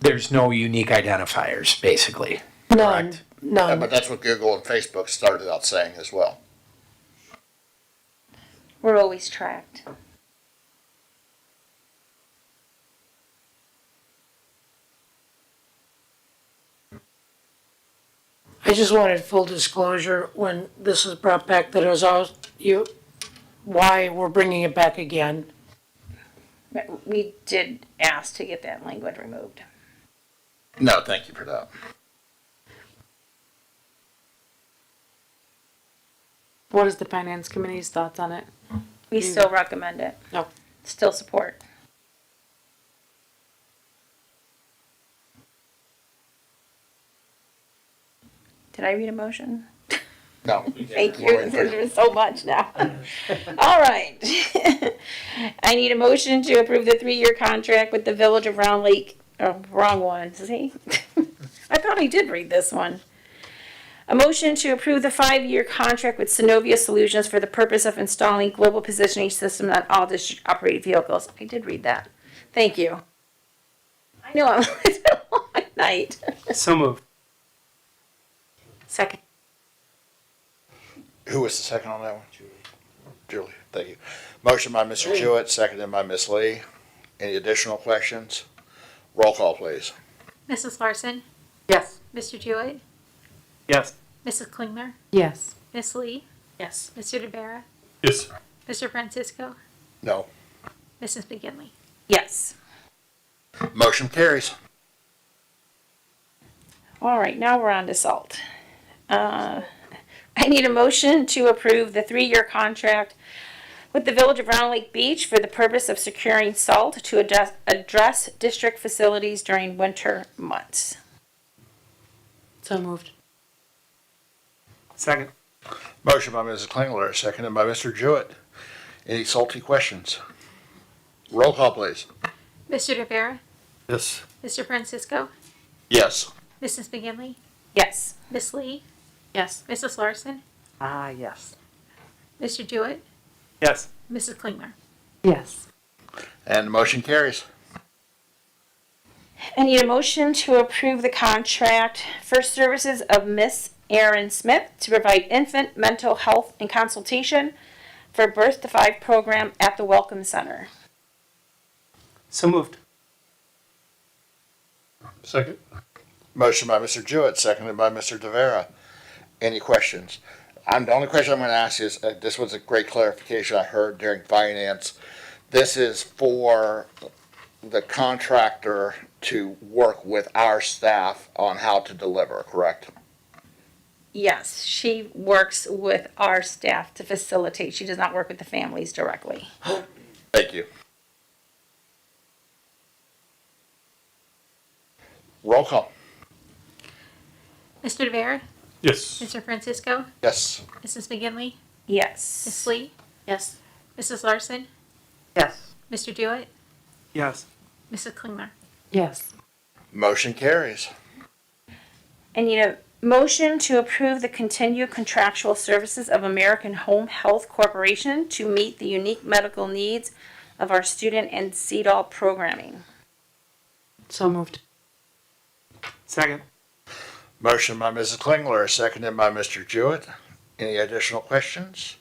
There's no unique identifiers, basically. None. Yeah, but that's what Google and Facebook started out saying as well. We're always tracked. I just wanted full disclosure when this was brought back that it was all why we're bringing it back again. We did ask to get that language removed. No, thank you for that. What is the Finance Committee's thoughts on it? We still recommend it. No. Still support. Did I read a motion? No. Thank you. There's so much now. All right. I need a motion to approve the 3-year contract with the Village of Round Lake. Oh, wrong one. See? I thought I did read this one. A motion to approve the 5-year contract with Synovia Solutions for the purpose of installing global positioning system on all district operated vehicles. I did read that. Thank you. I know it's been a long night. So moved. Second. Who was the second on that one? Julie, thank you. Motion by Mr. Jewett, seconded by Ms. Lee. Any additional questions? Roll call, please. Mrs. Larson, Yes. Mr. Jewett, Yes. Mrs. Klingler, Yes. Ms. Lee, Yes. Mr. DeVera, Yes. Mr. Francisco, No. Mrs. McGinley. Yes. Motion carries. All right, now we're on to SALT. I need a motion to approve the 3-year contract with the Village of Round Lake Beach for the purpose of securing salt to address district facilities during winter months. So moved. Second. Motion by Mrs. Klingler, seconded by Mr. Jewett. Any salty questions? Roll call, please. Mr. Rivera, Yes. Mr. Francisco, Yes. Mrs. McGinley, Yes. Miss Lee, Yes. Mrs. Larson, Yes. Mr. Jewett, Yes. Mrs. Klingler. Yes. And the motion carries. I need a motion to approve the contract for services of Miss Erin Smith to provide infant mental health and consultation for Birth to 5 program at the Welcome Center. So moved. Second. Motion by Mr. Jewett, seconded by Mr. DeVera. Any questions? The only question I'm going to ask is, this was a great clarification I heard during finance. This is for the contractor to work with our staff on how to deliver, correct? Yes, she works with our staff to facilitate. She does not work with the families directly. Thank you. Roll call. Mr. Rivera, Yes. Mr. Francisco, Yes. Mrs. McGinley, Yes. Miss Lee, Yes. Mrs. Larson, Yes. Mr. Jewett, Yes. Mrs. Klingler. Yes. Motion carries. I need a motion to approve the continued contractual services of American Home Health Corporation to meet the unique medical needs of our student and CEDAW programming. So moved. Second. Motion by Mrs. Klingler, seconded by Mr. Jewett. Any additional questions?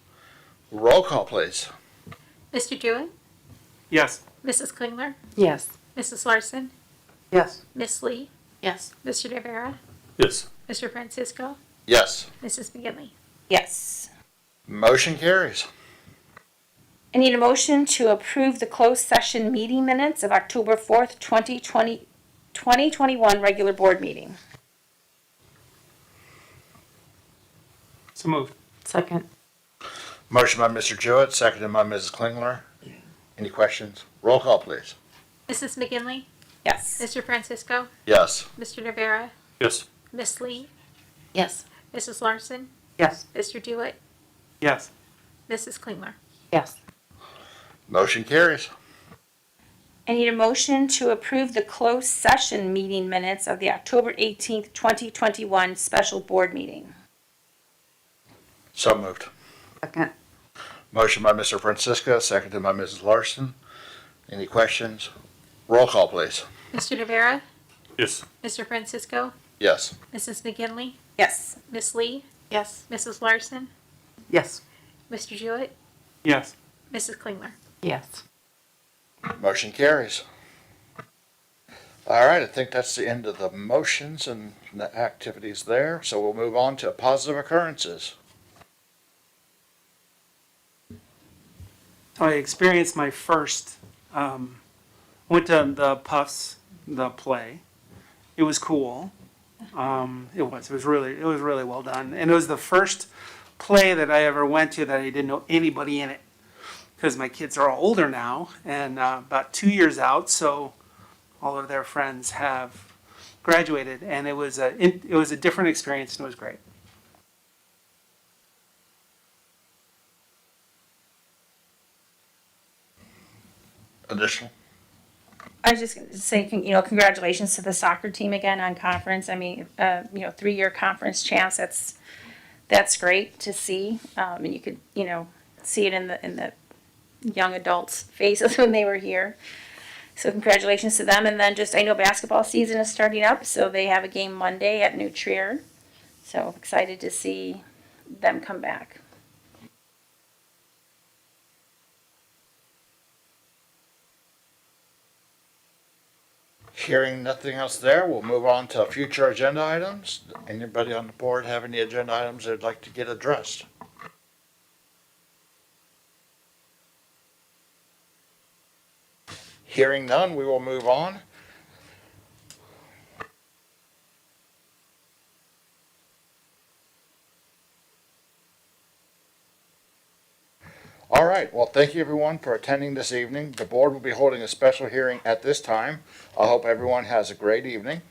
Roll call, please. Mr. Jewett, Yes. Mrs. Klingler, Yes. Mrs. Larson, Yes. Miss Lee, Yes. Mr. Rivera, Yes. Mr. Francisco, Yes. Mrs. McGinley. Yes. Motion carries. I need a motion to approve the closed session meeting minutes of October 4th, 2021 regular board meeting. So moved. Second. Motion by Mr. Jewett, seconded by Mrs. Klingler. Any questions? Roll call, please. Mrs. McGinley, Yes. Mr. Francisco, Yes. Mr. Rivera, Yes. Miss Lee, Yes. Mrs. Larson, Yes. Mr. Jewett, Yes. Mrs. Klingler. Yes. Motion carries. I need a motion to approve the closed session meeting minutes of the October 18th, 2021 special board meeting. So moved. Second. Motion by Mr. Francisco, seconded by Mrs. Larson. Any questions? Roll call, please. Mr. Rivera, Yes. Mr. Francisco, Yes. Mrs. McGinley, Yes. Miss Lee, Yes. Mrs. Larson, Yes. Mr. Jewett, Yes. Mrs. Klingler. Yes. Motion carries. All right, I think that's the end of the motions and the activities there. So we'll move on to positive occurrences. So I experienced my first, went to the Puffs, the play. It was cool. It was really well done. And it was the first play that I ever went to that I didn't know anybody in it. Because my kids are all older now and about 2 years out, so all of their friends have graduated. And it was a different experience and it was great. Additional? I was just going to say, congratulations to the soccer team again on conference. I mean, 3-year conference champs. That's great to see. And you could, see it in the young adults' faces when they were here. So congratulations to them. And then I know basketball season is starting up, so they have a game Monday at New Trier. So excited to see them come back. Hearing nothing else there, we'll move on to future agenda items. Anybody on the board have any agenda items they'd like to get addressed? Hearing none, we will move on. All right, well, thank you everyone for attending this evening. The board will be holding a special hearing at this time. I hope everyone has a great evening.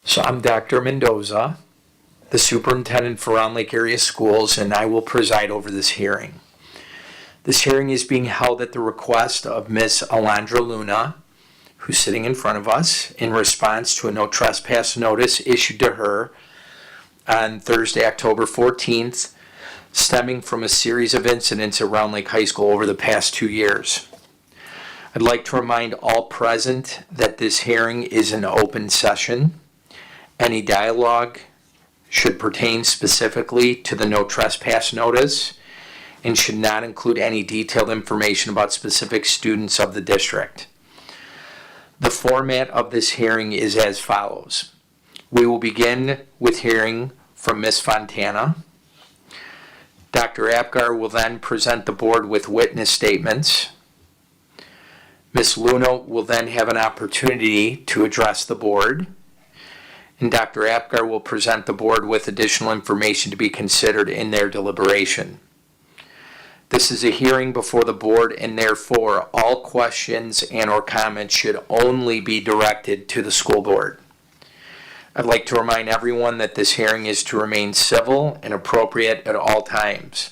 So I'm Dr. Mendoza, the superintendent for Round Lake Area Schools, and I will preside over this hearing. This hearing is being held at the request of Ms. Alondra Luna, who's sitting in front of us, in response to a no trespass notice issued to her on Thursday, October 14th, stemming from a series of incidents at Round Lake High School over the past 2 years. I'd like to remind all present that this hearing is an open session. Any dialogue should pertain specifically to the no trespass notice and should not include any detailed information about specific students of the district. The format of this hearing is as follows. We will begin with hearing from Ms. Fontana. Dr. Apgar will then present the board with witness statements. Ms. Luna will then have an opportunity to address the board. And Dr. Apgar will present the board with additional information to be considered in their deliberation. This is a hearing before the board, and therefore all questions and or comments should only be directed to the school board. I'd like to remind everyone that this hearing is to remain civil and appropriate at all times.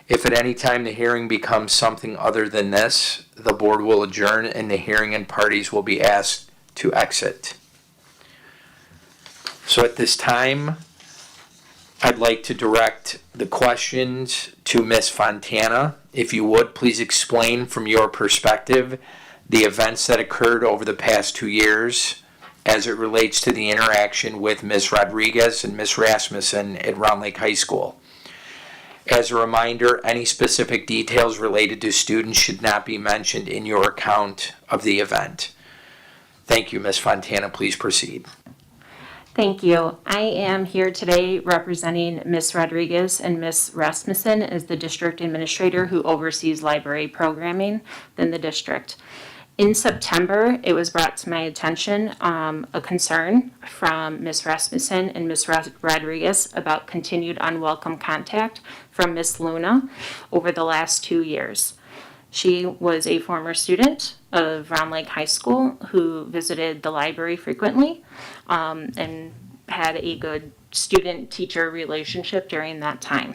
If at any time the hearing becomes something other than this, the board will adjourn and the hearing and parties will be asked to exit. So at this time, I'd like to direct the questions to Ms. Fontana. If you would, please explain from your perspective the events that occurred over the past 2 years as it relates to the interaction with Ms. Rodriguez and Ms. Rasmussen at Round Lake High School. As a reminder, any specific details related to students should not be mentioned in your account of the event. Thank you, Ms. Fontana. Please proceed. Thank you. I am here today representing Ms. Rodriguez and Ms. Rasmussen as the district administrator who oversees library programming within the district. In September, it was brought to my attention a concern from Ms. Rasmussen and Ms. Rodriguez about continued unwelcome contact from Ms. Luna over the last 2 years. She was a former student of Round Lake High School who visited the library frequently and had a good student-teacher relationship during that time.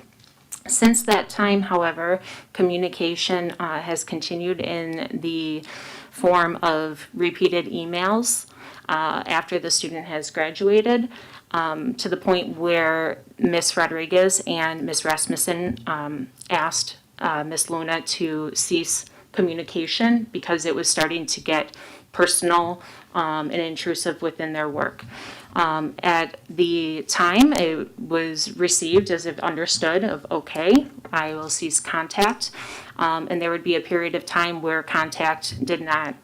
Since that time, however, communication has continued in the form of repeated emails after the student has graduated, to the point where Ms. Rodriguez and Ms. Rasmussen asked Ms. Luna to cease communication because it was starting to get personal and intrusive within their work. At the time, it was received as if understood of, okay, I will cease contact. And there would be a period of time where contact did not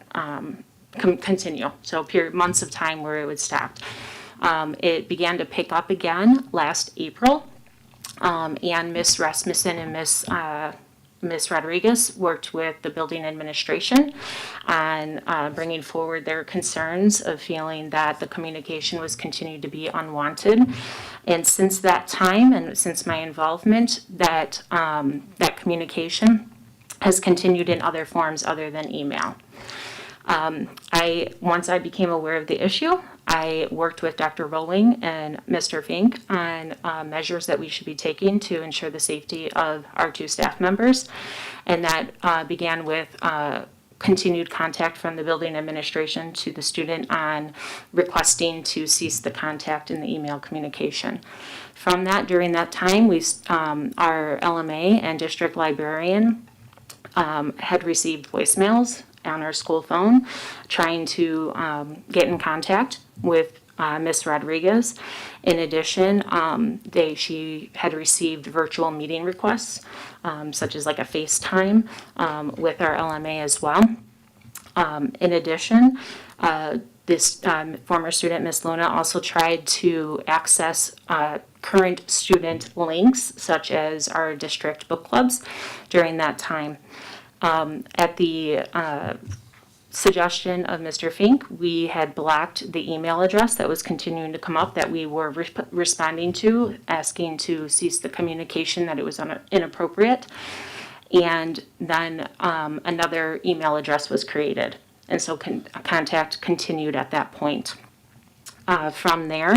continue. So months of time where it would stop. It began to pick up again last April. And Ms. Rasmussen and Ms. Rodriguez worked with the building administration on bringing forward their concerns of feeling that the communication was continued to be unwanted. And since that time, and since my involvement, that communication has continued in other forms other than email. Once I became aware of the issue, I worked with Dr. Rowling and Mr. Fink on measures that we should be taking to ensure the safety of our 2 staff members. And that began with continued contact from the building administration to the student on requesting to cease the contact in the email communication. From that, during that time, our LMA and district librarian had received voicemails on our school phone trying to get in contact with Ms. Rodriguez. In addition, she had received virtual meeting requests, such as like a FaceTime with our LMA as well. In addition, this former student, Ms. Luna, also tried to access current student links, such as our district book clubs, during that time. At the suggestion of Mr. Fink, we had blocked the email address that was continuing to come up that we were responding to, asking to cease the communication, that it was inappropriate. And then another email address was created. And so contact continued at that point. From there,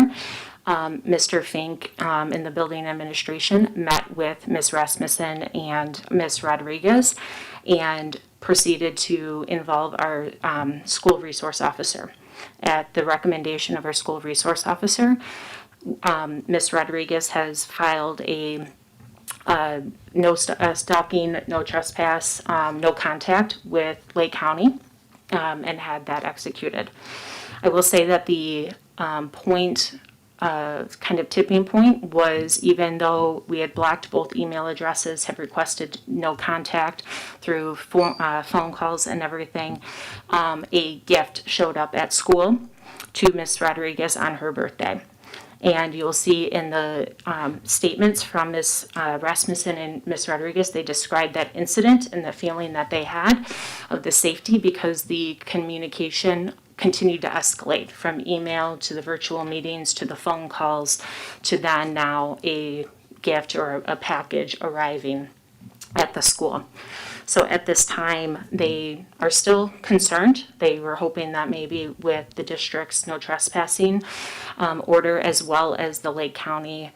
Mr. Fink in the building administration met with Ms. Rasmussen and Ms. Rodriguez and proceeded to involve our school resource officer. At the recommendation of our school resource officer, Ms. Rodriguez has filed a no stalking, no trespass, no contact with Lake County and had that executed. I will say that the kind of tipping point was, even though we had blocked both email addresses, had requested no contact through phone calls and everything, a gift showed up at school to Ms. Rodriguez on her birthday. And you'll see in the statements from Ms. Rasmussen and Ms. Rodriguez, they described that incident and the feeling that they had of the safety, because the communication continued to escalate from email to the virtual meetings to the phone calls to then now a gift or a package arriving at the school. So at this time, they are still concerned. They were hoping that maybe with the district's no trespassing order, as well as the Lake County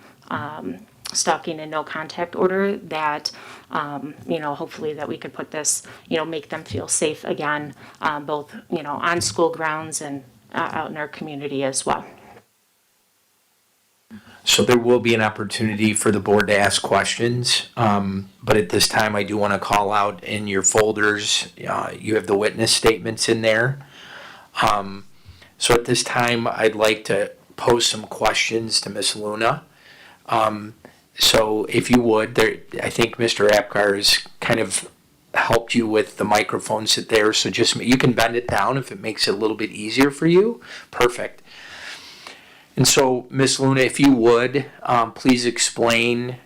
stalking and no contact order, that hopefully that we could put this, make them feel safe again, both on school grounds and out in our community as well. So there will be an opportunity for the board to ask questions, but at this time I do want to call out in your folders, you have the witness statements in there. So at this time, I'd like to pose some questions to Miss Luna. So if you would, I think Mr. Apgar has kind of helped you with the microphone sit there. So just, you can bend it down if it makes it a little bit easier for you. Perfect. And so, Miss Luna, if you would, please explain,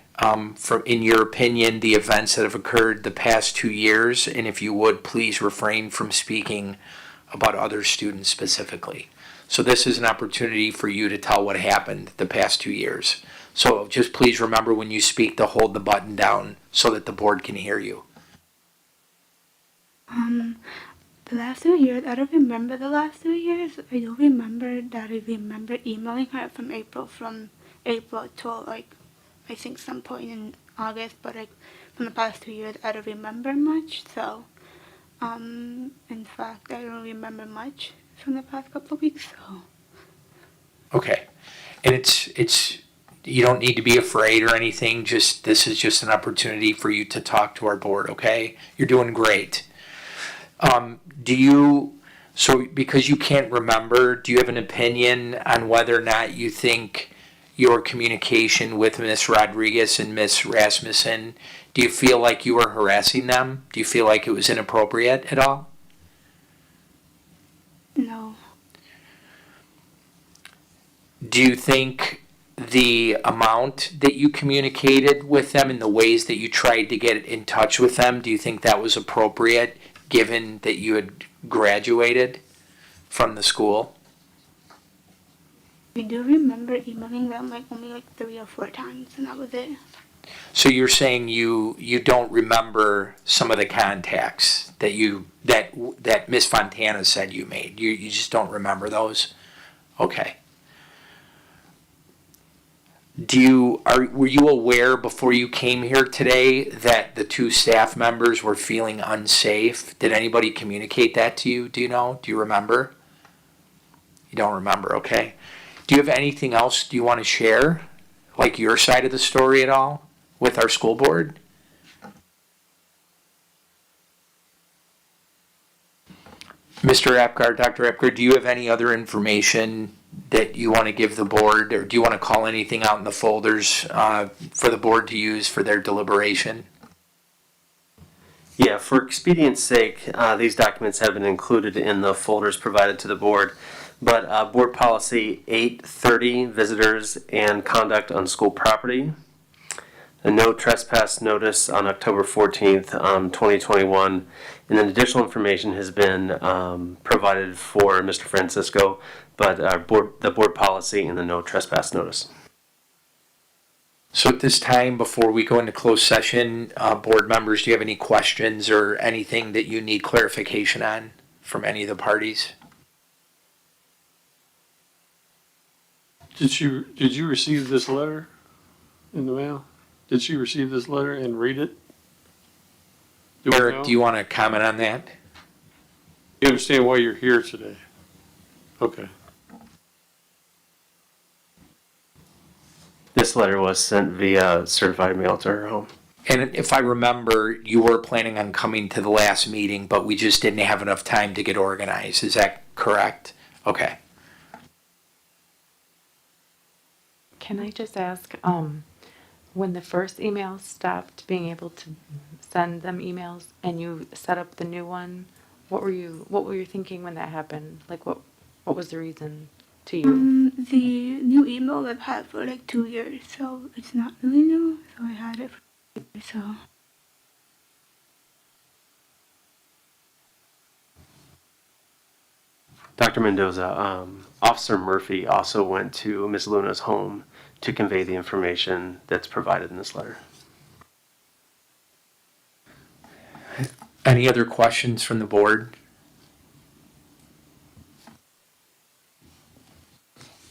in your opinion, the events that have occurred the past 2 years. And if you would, please refrain from speaking about other students specifically. So this is an opportunity for you to tell what happened the past 2 years. So just please remember when you speak to hold the button down so that the board can hear you. The last 2 years, I don't remember the last 2 years. I don't remember that I remember emailing her from April till I think some point in August, but from the past 2 years, I don't remember much. So, in fact, I don't remember much from the past couple of weeks. So. Okay. And it's you don't need to be afraid or anything. This is just an opportunity for you to talk to our board, okay? You're doing great. So because you can't remember, do you have an opinion on whether or not you think your communication with Miss Rodriguez and Miss Rasmussen, do you feel like you were harassing them? Do you feel like it was inappropriate at all? No. Do you think the amount that you communicated with them and the ways that you tried to get in touch with them, do you think that was appropriate given that you had graduated from the school? I do remember emailing them only 3 or 4 times, and that was it. So you're saying you don't remember some of the contacts that Miss Fontana said you made. You just don't remember those? Okay. Were you aware before you came here today that the 2 staff members were feeling unsafe? Did anybody communicate that to you? Do you know? Do you remember? You don't remember, okay. Do you have anything else you want to share? Like your side of the story at all with our school board? Mr. Apgar, Dr. Apgar, do you have any other information that you want to give the board, or do you want to call anything out in the folders for the board to use for their deliberation? Yeah, for expedience sake, these documents have been included in the folders provided to the board. But Board Policy 830, visitors and conduct on school property. A no trespass notice on October 14th, 2021. And then additional information has been provided for Mr. Francisco, but the board policy and the no trespass notice. So at this time, before we go into closed session, board members, do you have any questions or anything that you need clarification on from any of the parties? Did you receive this letter in the mail? Did she receive this letter and read it? Eric, do you want to comment on that? You understand why you're here today? Okay. This letter was sent via certified mail to her home. And if I remember, you were planning on coming to the last meeting, but we just didn't have enough time to get organized. Is that correct? Okay. Can I just ask, when the first email stopped being able to send them emails and you set up the new one, what were you thinking when that happened? Like what was the reason to you? The new email I've had for 2 years, so it's not really new. So I had it for 2 years, so. Dr. Mendoza, Officer Murphy also went to Ms. Luna's home to convey the information that's provided in this letter. Any other questions from the board?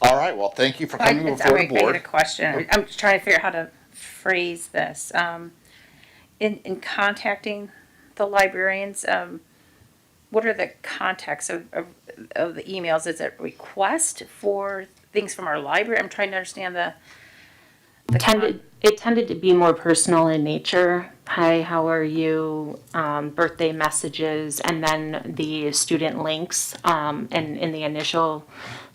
All right, well, thank you for coming before the I get board. a question. I'm just trying to figure out how to phrase this. In contacting the librarians, what are the contexts of the emails? Is it a request for things from our library? I'm trying to understand It tended to be more personal in nature. Hi, how are you? Birthday messages, and then the student links. And in the initial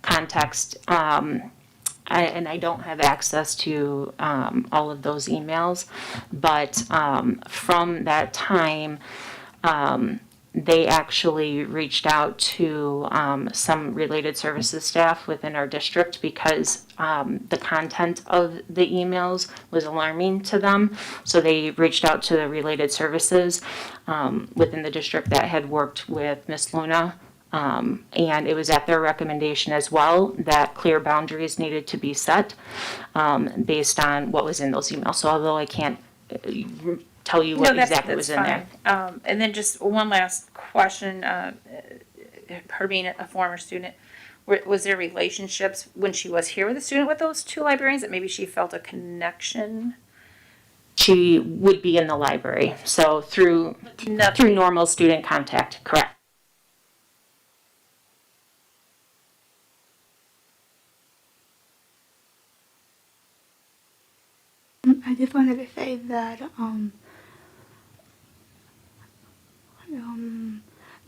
context, I don't have access to all of those emails, but from that time, they actually reached out to some related services staff within our district because the content of the emails was alarming to them. So they reached out to the related services within the district that had worked with Miss Luna. And it was at their recommendation as well that clear boundaries needed to be set based on what was in those emails. So although I can't tell you what exactly was in there. And then just one last question, her being a former student, was there relationships when she was here with a student with those two librarians that maybe she felt a connection? She would be in the library, so through normal student contact, correct. I just wanted to say that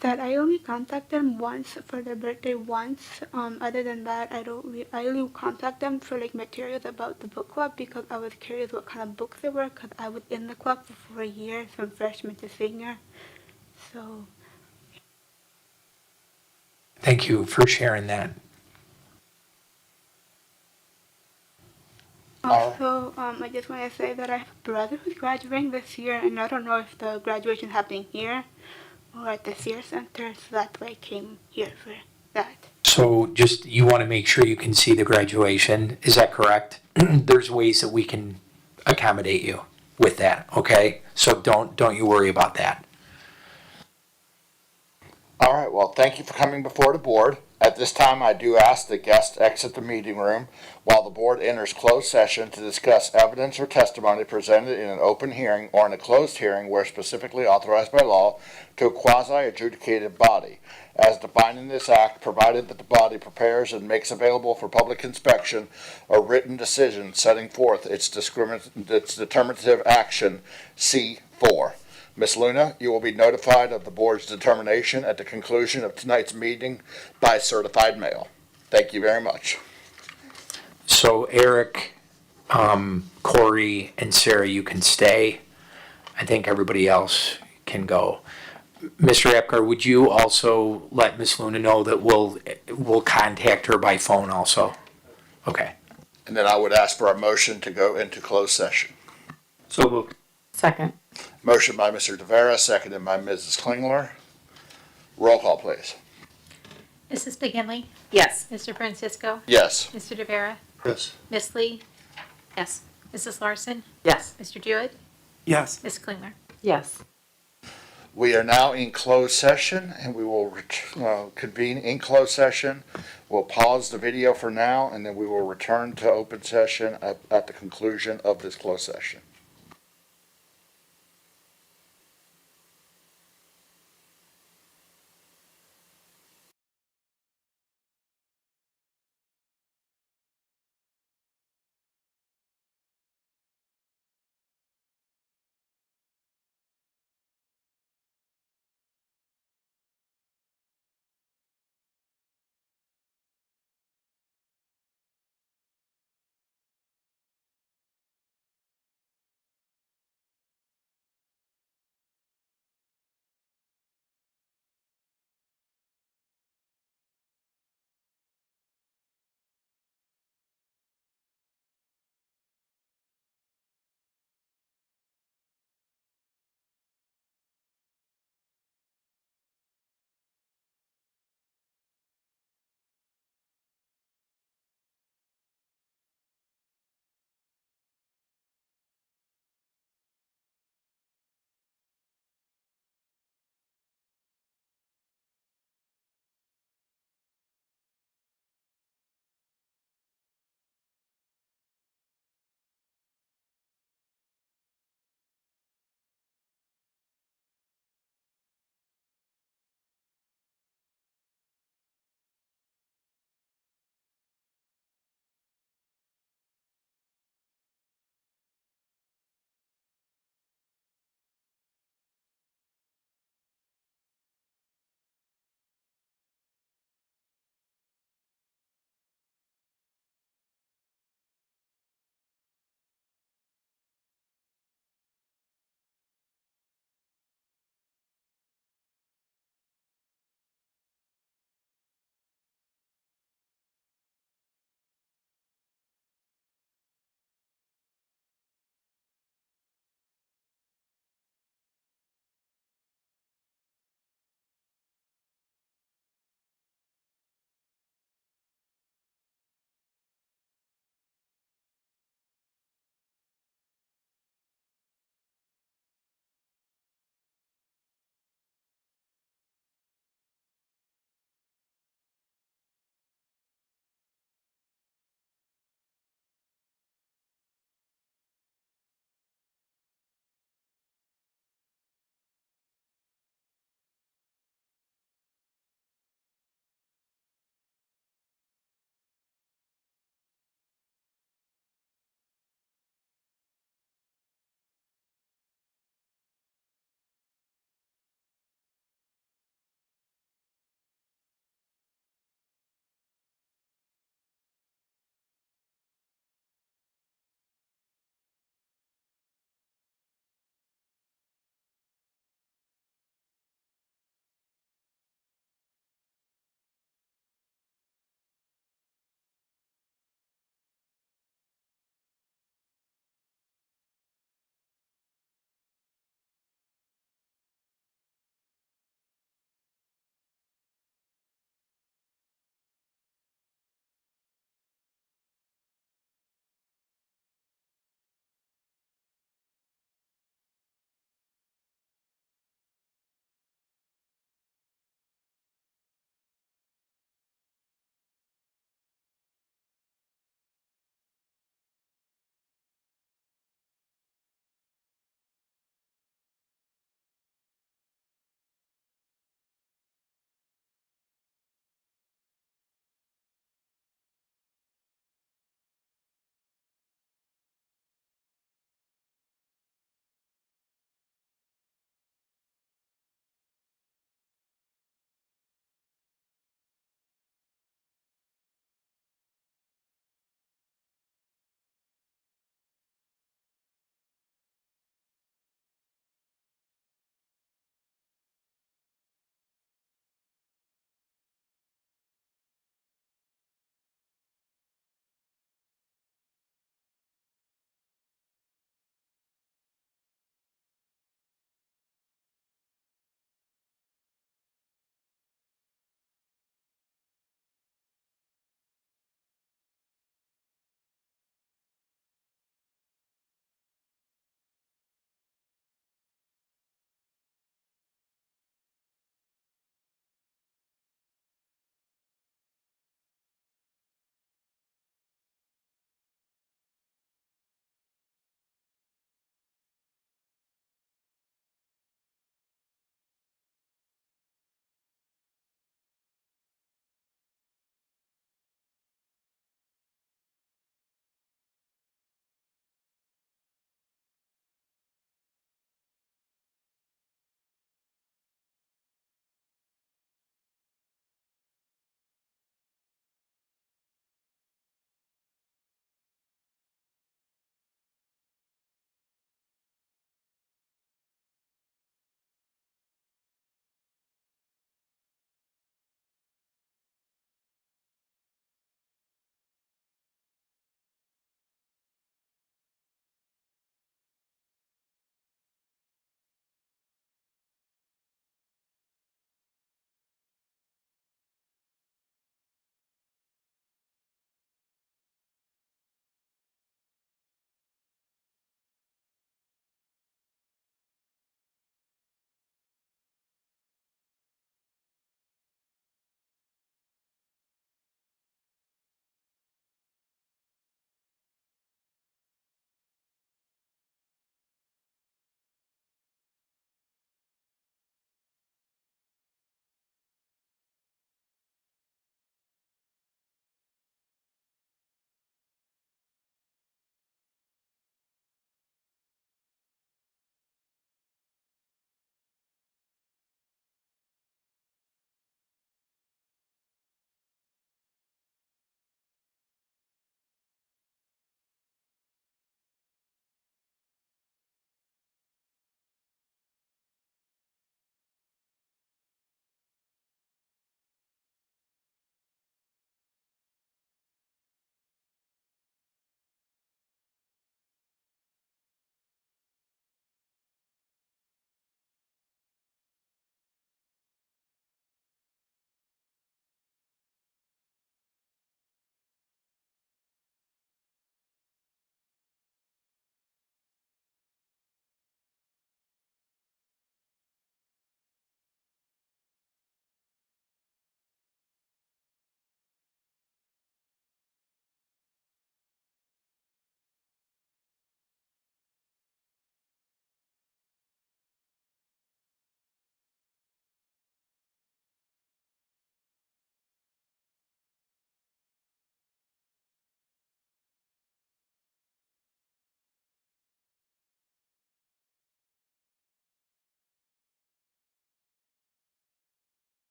that I only contacted them once for their birthday once. Other than that, I only contact them for like materials about the book club because I was curious what kind of books they were because I was in the club for 4 years from freshman to senior. So Thank you for sharing that. also, I just want to say that I have a brother who's graduating this year, and I don't know if the graduation is happening here or at the Sears Center, so that's why I came here for that. So just, you want to make sure you can see the graduation, is that correct? There's ways that we can accommodate you with that, okay? So don't you worry about that. All right, well, thank you for coming before the board. At this time, I do ask that guests exit the meeting room while the board enters closed session to discuss evidence or testimony presented in an open hearing or in a closed hearing where specifically authorized by law to a quasi-adjudicated body, as defined in this act, provided that the body prepares and makes available for public inspection a written decision setting forth its determinative action C4. Ms. Luna, you will be notified of the board's determination at the conclusion of tonight's meeting by certified mail. Thank you very much. So Eric, Corey, and Sarah, you can stay. I think everybody else can go. Mr. Epgar, would you also let Ms. Luna know that we'll contact her by phone also? Okay. And then I would ask for a motion to go into closed session. So moved. Second. Motion by Mr. Tavera, seconded by Mrs. Klingler. Roll call, please. Mrs. McGinley, Yes. Mr. Francisco, Yes. Mr. Rivera, Yes. Miss Lee, Yes. Mrs. Larson, Yes. Mr. Jewett, Yes. Ms. Klingler. Yes. We are now in closed session, and we will convene in closed session. We'll pause the video for now, and then we will return to open session at the conclusion of this closed session.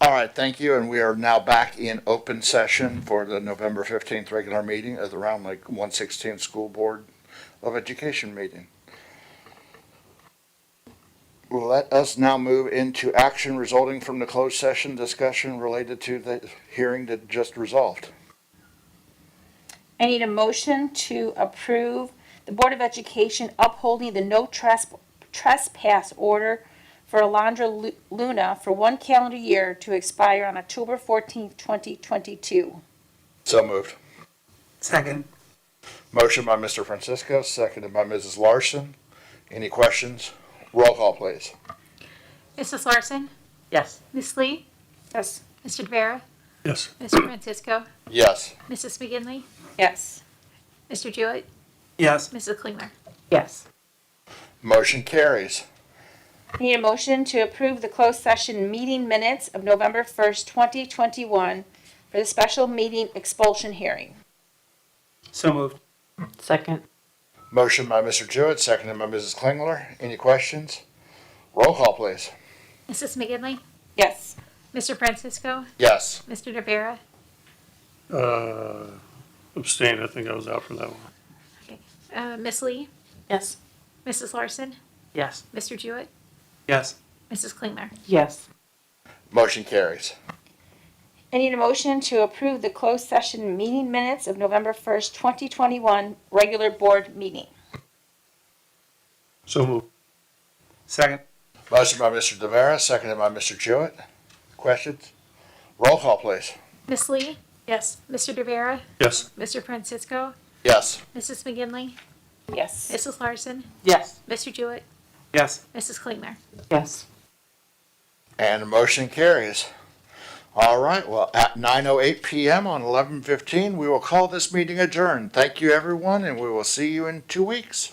All right, thank you, and we are now back in open session for the November 15th regular meeting of the Round Lake 116 School Board of Education meeting. Let us now move into action resulting from the closed session discussion related to the hearing that just resolved. I need a motion to approve the Board of Education upholding the no trespass order for Alondra Luna for 1 calendar year to expire on October 14th, 2022. So moved. Second. Motion by Mr. Francisco, seconded by Mrs. Larson. Any questions? Roll call, please. Mrs. Larson? Yes. Ms. Lee? Yes. Mr. Rivera? Yes. Mr. Francisco? Yes. Mrs. McGinley? Yes. Mr. Jewett? Yes. Mrs. Klingler? Yes. Motion carries. I need a motion to approve the closed session meeting minutes of November 1st, 2021 for the special meeting expulsion hearing. So moved. Second. Motion by Mr. Jewett, seconded by Mrs. Klingler. Any questions? Roll call, please. Mrs. McGinley? Yes. Mr. Francisco? Yes. Mr. Rivera? Abstain, I think I was out for that one. Ms. Lee? Yes. Mrs. Larson? Yes. Mr. Jewett? Yes. Mrs. Klingler? Yes. Motion carries. I need a motion to approve the closed session meeting minutes of November 1st, 2021 regular board meeting. So moved. Second. Motion by Mr. DeVera, seconded by Mr. Jewett. Questions? Roll call, please. Ms. Lee? Yes. Mr. Rivera? Yes. Mr. Francisco? Yes. Mrs. McGinley? Yes. Mrs. Larson? Yes. Mr. Jewett? Yes. Mrs. Klingler? Yes. And the motion carries. All right, well, at 9:08 p.m. on 11/15, we will call this meeting adjourned. Thank you, everyone, and we will see you in 2 weeks.